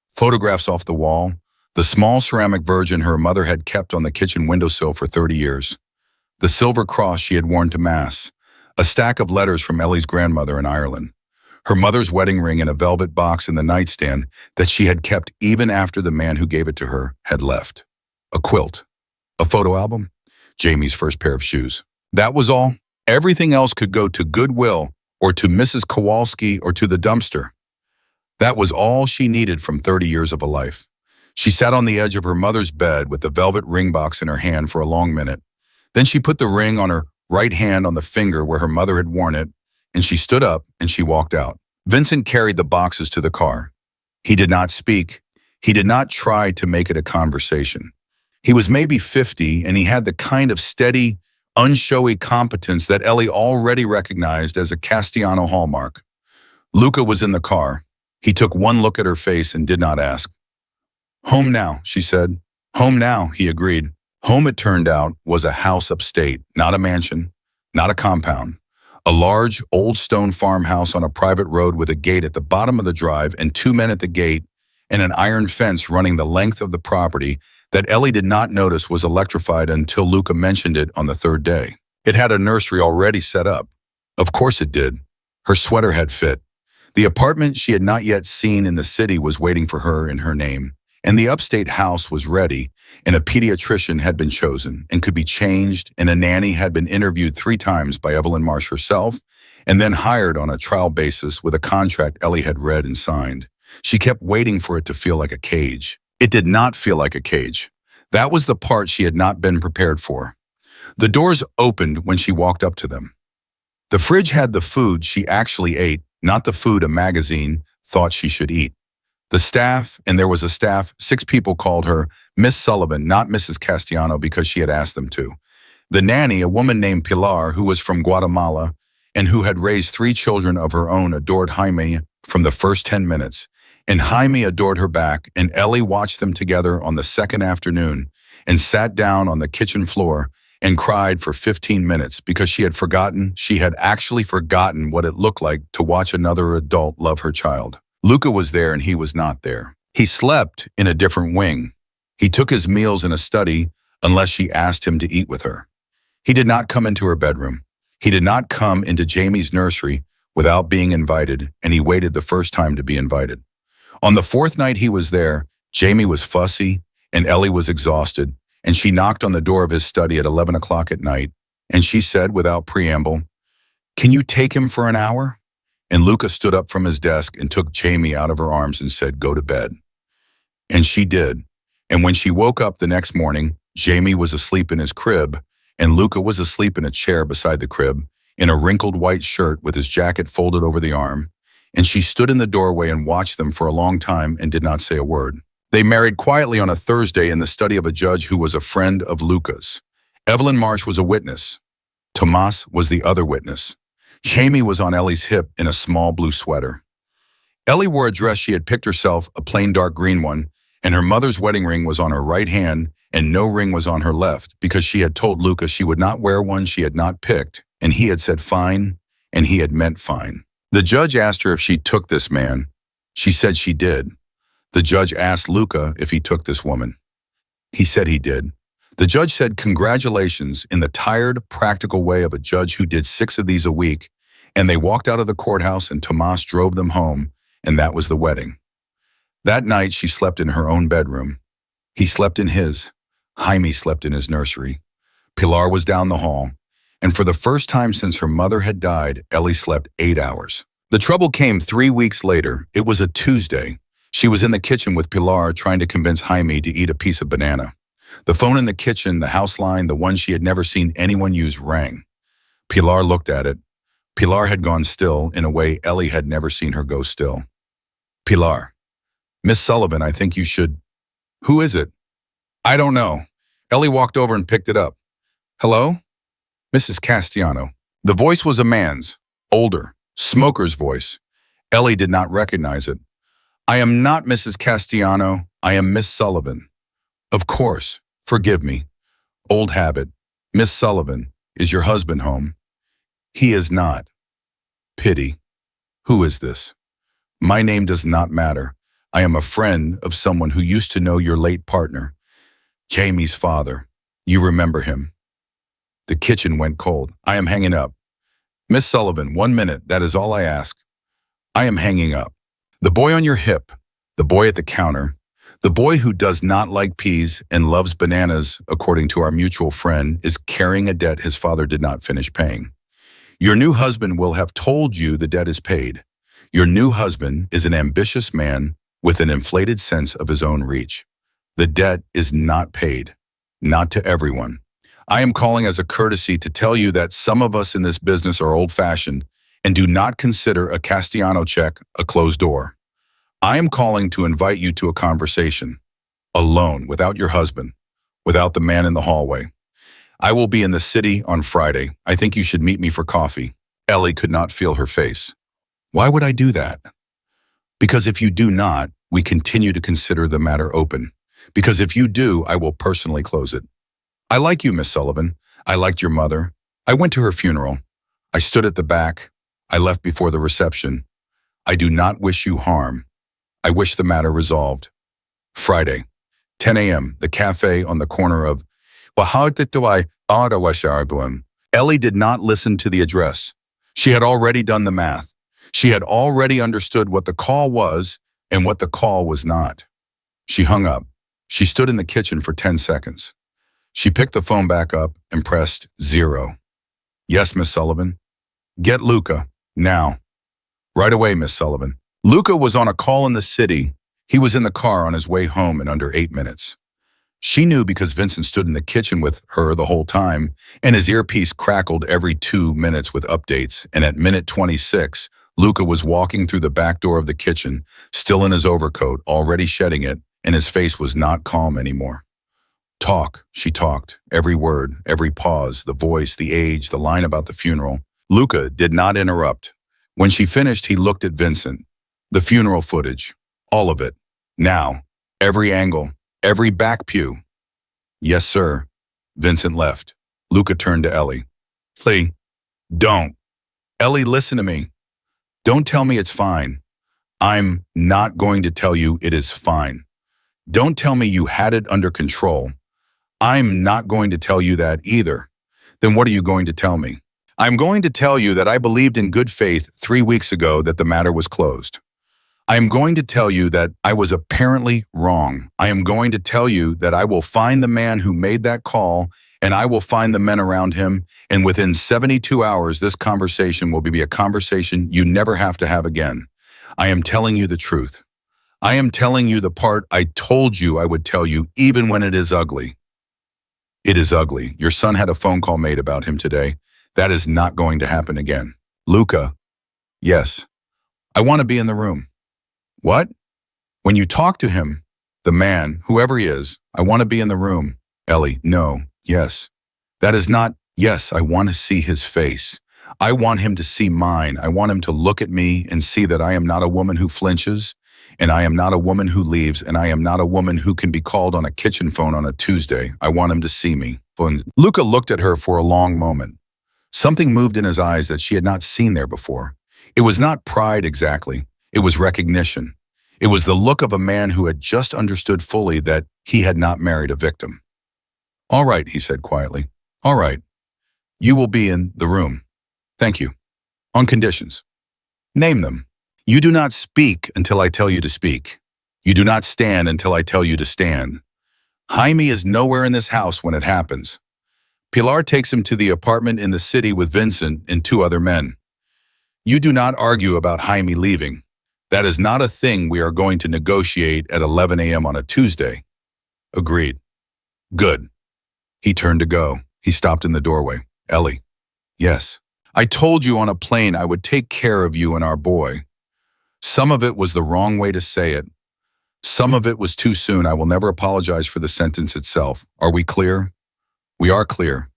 A: Photographs off the wall, the small ceramic virgin her mother had kept on the kitchen windowsill for 30 years, the silver cross she had worn to Mass, a stack of letters from Ellie's grandmother in Ireland, her mother's wedding ring in a velvet box in the nightstand that she had kept even after the man who gave it to her had left, a quilt, a photo album, Jamie's first pair of shoes. That was all. Everything else could go to Goodwill or to Mrs. Kowalski or to the dumpster. That was all she needed from 30 years of a life. She sat on the edge of her mother's bed with the velvet ring box in her hand for a long minute. Then she put the ring on her right hand on the finger where her mother had worn it, and she stood up and she walked out. Vincent carried the boxes to the car. He did not speak. He did not try to make it a conversation. He was maybe 50, and he had the kind of steady, unshowy competence that Ellie already recognized as a Castellano hallmark. Luca was in the car. He took one look at her face and did not ask. Home now, she said. Home now, he agreed. Home, it turned out, was a house upstate, not a mansion, not a compound. A large, old stone farmhouse on a private road with a gate at the bottom of the drive and 2 men at the gate and an iron fence running the length of the property that Ellie did not notice was electrified until Luca mentioned it on the 3rd day. It had a nursery already set up. Of course it did. Her sweater had fit. The apartment she had not yet seen in the city was waiting for her in her name, and the upstate house was ready, and a pediatrician had been chosen and could be changed, and a nanny had been interviewed 3 times by Evelyn Marsh herself, and then hired on a trial basis with a contract Ellie had read and signed. She kept waiting for it to feel like a cage. It did not feel like a cage. That was the part she had not been prepared for. The doors opened when she walked up to them. The fridge had the food she actually ate, not the food a magazine thought she should eat. The staff, and there was a staff, 6 people called her Miss Sullivan, not Mrs. Castellano because she had asked them to. The nanny, a woman named Pilar, who was from Guatemala and who had raised 3 children of her own, adored Jaime from the first 10 minutes. And Jaime adored her back, and Ellie watched them together on the 2nd afternoon and sat down on the kitchen floor and cried for 15 minutes because she had actually forgotten what it looked like to watch another adult love her child. Luca was there and he was not there. He slept in a different wing. He took his meals in a study unless she asked him to eat with her. He did not come into her bedroom. He did not come into Jamie's nursery without being invited, and he waited the first time to be invited. On the 4th night he was there, Jamie was fussy and Ellie was exhausted, and she knocked on the door of his study at 11 o'clock at night, and she said without preamble, "Can you take him for an hour?" And Luca stood up from his desk and took Jamie out of her arms and said, "Go to bed." And she did. And when she woke up the next morning, Jamie was asleep in his crib, and Luca was asleep in a chair beside the crib, in a wrinkled white shirt with his jacket folded over the arm. And she stood in the doorway and watched them for a long time and did not say a word. They married quietly on a Thursday in the study of a judge who was a friend of Luca's. Evelyn Marsh was a witness. Tomas was the other witness. Jaime was on Ellie's hip in a small blue sweater. Ellie wore a dress she had picked herself, a plain dark green one, and her mother's wedding ring was on her right hand and no ring was on her left because she had told Luca she would not wear one she had not picked, and he had said fine, and he had meant fine. The judge asked her if she took this man. She said she did. The judge asked Luca if he took this woman. He said he did. The judge said congratulations in the tired, practical way of a judge who did 6 of these a week, and they walked out of the courthouse and Tomas drove them home, and that was the wedding. That night she slept in her own bedroom. He slept in his. Jaime slept in his nursery. Pilar was down the hall, and for the first time since her mother had died, Ellie slept 8 hours. The trouble came 3 weeks later. It was a Tuesday. She was in the kitchen with Pilar trying to convince Jaime to eat a piece of banana. The phone in the kitchen, the house line, the one she had never seen anyone use, rang. Pilar looked at it. Pilar had gone still in a way Ellie had never seen her go still. Pilar. Miss Sullivan, I think you should. Who is it? I don't know. Ellie walked over and picked it up. Hello? Mrs. Castellano. The voice was a man's, older, smoker's voice. Ellie did not recognize it. I am not Mrs. Castellano. I am Miss Sullivan. Of course. Forgive me. Old habit. Miss Sullivan, is your husband home? He is not. Pity. Who is this? My name does not matter. I am a friend of someone who used to know your late partner, Jamie's father. You remember him. The kitchen went cold. I am hanging up. Miss Sullivan, 1 minute. That is all I ask. I am hanging up. The boy on your hip, the boy at the counter, the boy who does not like peas and loves bananas, according to our mutual friend, is carrying a debt his father did not finish paying. Your new husband will have told you the debt is paid. Your new husband is an ambitious man with an inflated sense of his own reach. The debt is not paid, not to everyone. I am calling as a courtesy to tell you that some of us in this business are old-fashioned and do not consider a Castellano check a closed door. I am calling to invite you to a conversation, alone, without your husband, without the man in the hallway. I will be in the city on Friday. I think you should meet me for coffee. Ellie could not feel her face. Why would I do that? Because if you do not, we continue to consider the matter open. Because if you do, I will personally close it. I like you, Miss Sullivan. I liked your mother. I went to her funeral. I stood at the back. I left before the reception. I do not wish you harm. I wish the matter resolved. Friday, 10 a.m., the cafe on the corner of Ellie did not listen to the address. She had already done the math. She had already understood what the call was and what the call was not. She hung up. She stood in the kitchen for 10 seconds. She picked the phone back up and pressed 0. Yes, Miss Sullivan. Get Luca, now. Right away, Miss Sullivan. Luca was on a call in the city. He was in the car on his way home in under 8 minutes. She knew because Vincent stood in the kitchen with her the whole time, and his earpiece crackled every 2 minutes with updates, and at minute 26, Luca was walking through the back door of the kitchen, still in his overcoat, already shedding it, and his face was not calm anymore. Talk, she talked, every word, every pause, the voice, the age, the line about the funeral. Luca did not interrupt. When she finished, he looked at Vincent. The funeral footage, all of it. Now, every angle, every back pew. Yes, sir. Vincent left. Luca turned to Ellie. Please, don't. Ellie, listen to me. Don't tell me it's fine. I'm not going to tell you it is fine. Don't tell me you had it under control. I'm not going to tell you that either. Then what are you going to tell me? I'm going to tell you that I believed in good faith 3 weeks ago that the matter was closed. I am going to tell you that I was apparently wrong. I am going to tell you that I will find the man who made that call, and I will find the men around him, and within 72 hours, this conversation will be a conversation you never have to have again. I am telling you the truth. I am telling you the part I told you I would tell you, even when it is ugly. It is ugly. Your son had a phone call made about him today. That is not going to happen again. Luca. Yes. I want to be in the room. What? When you talk to him, the man, whoever he is, I want to be in the room. Ellie, no, yes. That is not, yes, I want to see his face. I want him to see mine. I want him to look at me and see that I am not a woman who flinches, and I am not a woman who leaves, and I am not a woman who can be called on a kitchen phone on a Tuesday. I want him to see me. Luca looked at her for a long moment. Something moved in his eyes that she had not seen there before. It was not pride exactly. It was recognition. It was the look of a man who had just understood fully that he had not married a victim. "All right," he said quietly. "All right. You will be in the room. Thank you. On conditions. Name them. You do not speak until I tell you to speak. You do not stand until I tell you to stand. Jaime is nowhere in this house when it happens. Pilar takes him to the apartment in the city with Vincent and 2 other men. You do not argue about Jaime leaving. That is not a thing we are going to negotiate at 11 a.m. on a Tuesday." "Agreed." "Good." He turned to go. He stopped in the doorway. "Ellie." "Yes." "I told you on a plane I would take care of you and our boy. Some of it was the wrong way to say it. Some of it was too soon. I will never apologize for the sentence itself. Are we clear?" "We are clear."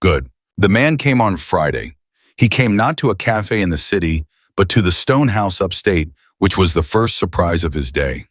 A: "Good." The man came on Friday. He came not to a cafe in the city, but to the stone house upstate, which was the first surprise of his day.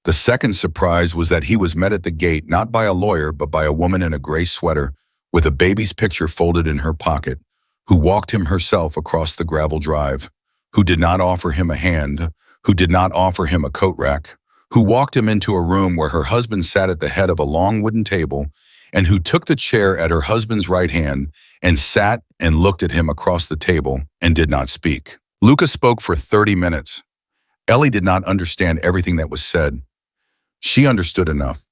A: The second surprise was that he was met at the gate not by a lawyer, but by a woman in a gray sweater with a baby's picture folded in her pocket, who walked him herself across the gravel drive, who did not offer him a hand, who did not offer him a coat rack, who walked him into a room where her husband sat at the head of a long wooden table, and who took the chair at her husband's right hand and sat and looked at him across the table and did not speak. Luca spoke for 30 minutes. Ellie did not understand everything that was said. She understood enough.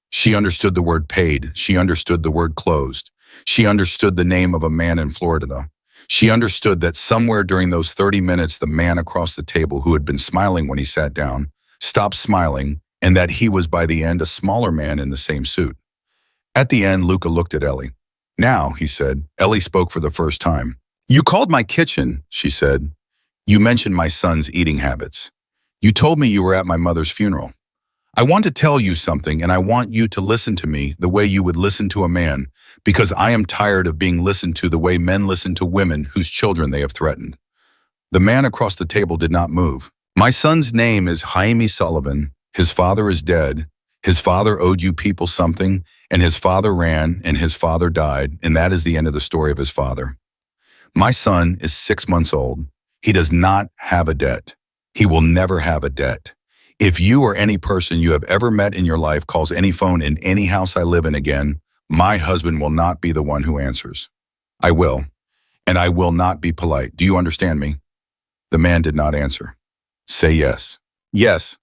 A: She understood the word paid. She understood the word closed. She understood the name of a man in Florida. She understood that somewhere during those 30 minutes, the man across the table who had been smiling when he sat down stopped smiling, and that he was by the end a smaller man in the same suit. At the end, Luca looked at Ellie. "Now," he said. Ellie spoke for the first time. "You called my kitchen," she said. "You mentioned my son's eating habits. You told me you were at my mother's funeral. I want to tell you something, and I want you to listen to me the way you would listen to a man, because I am tired of being listened to the way men listen to women whose children they have threatened." The man across the table did not move. "My son's name is Jaime Sullivan. His father is dead. His father owed you people something, and his father ran, and his father died, and that is the end of the story of his father. My son is 6 months old. He does not have a debt. He will never have a debt. If you or any person you have ever met in your life calls any phone in any house I live in again, my husband will not be the one who answers. I will, and I will not be polite. Do you understand me?" The man did not answer. "Say yes." "Yes."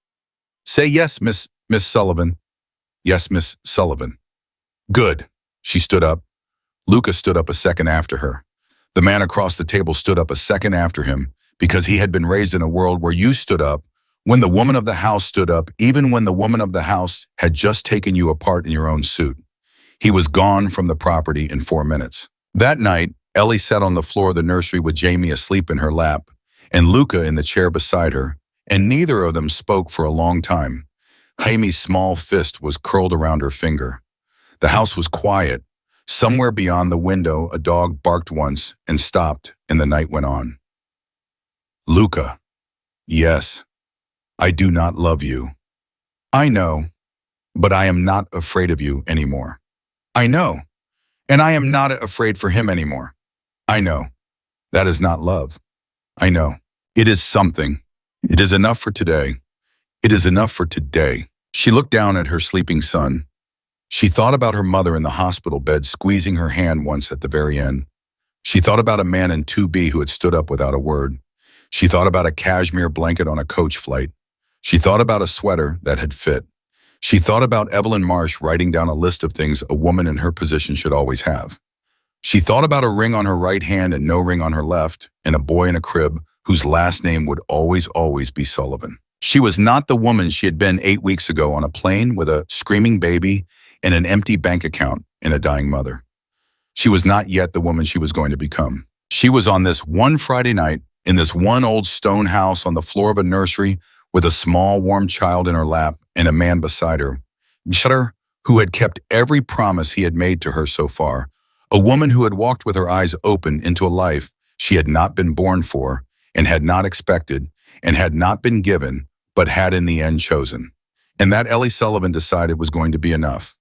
A: "Say yes, Miss Sullivan." "Yes, Miss Sullivan." "Good." She stood up. Luca stood up a second after her. The man across the table stood up a second after him, because he had been raised in a world where you stood up when the woman of the house stood up, even when the woman of the house had just taken you apart in your own suit. He was gone from the property in 4 minutes. That night, Ellie sat on the floor of the nursery with Jamie asleep in her lap, and Luca in the chair beside her, and neither of them spoke for a long time. Jaime's small fist was curled around her finger. The house was quiet. Somewhere beyond the window, a dog barked once and stopped, and the night went on. "Luca, yes, I do not love you. I know, but I am not afraid of you anymore. I know, and I am not afraid for him anymore. I know. That is not love. I know. It is something. It is enough for today. It is enough for today." She looked down at her sleeping son. She thought about her mother in the hospital bed squeezing her hand once at the very end. She thought about a man in 2B who had stood up without a word. She thought about a cashmere blanket on a coach flight. She thought about a sweater that had fit. She thought about Evelyn Marsh writing down a list of things a woman in her position should always have. She thought about a ring on her right hand and no ring on her left, and a boy in a crib whose last name would always be Sullivan. She was not the woman she had been 8 weeks ago on a plane with a screaming baby and an empty bank account and a dying mother. She was not yet the woman she was going to become. She was on this one Friday night in this one old stone house on the floor of a nursery with a small warm child in her lap and a man beside her, who had kept every promise he had made to her so far, a woman who had walked with her eyes open into a life she had not been born for, and had not expected, and had not been given, but had in the end chosen. And that Ellie Sullivan decided was going to be enough.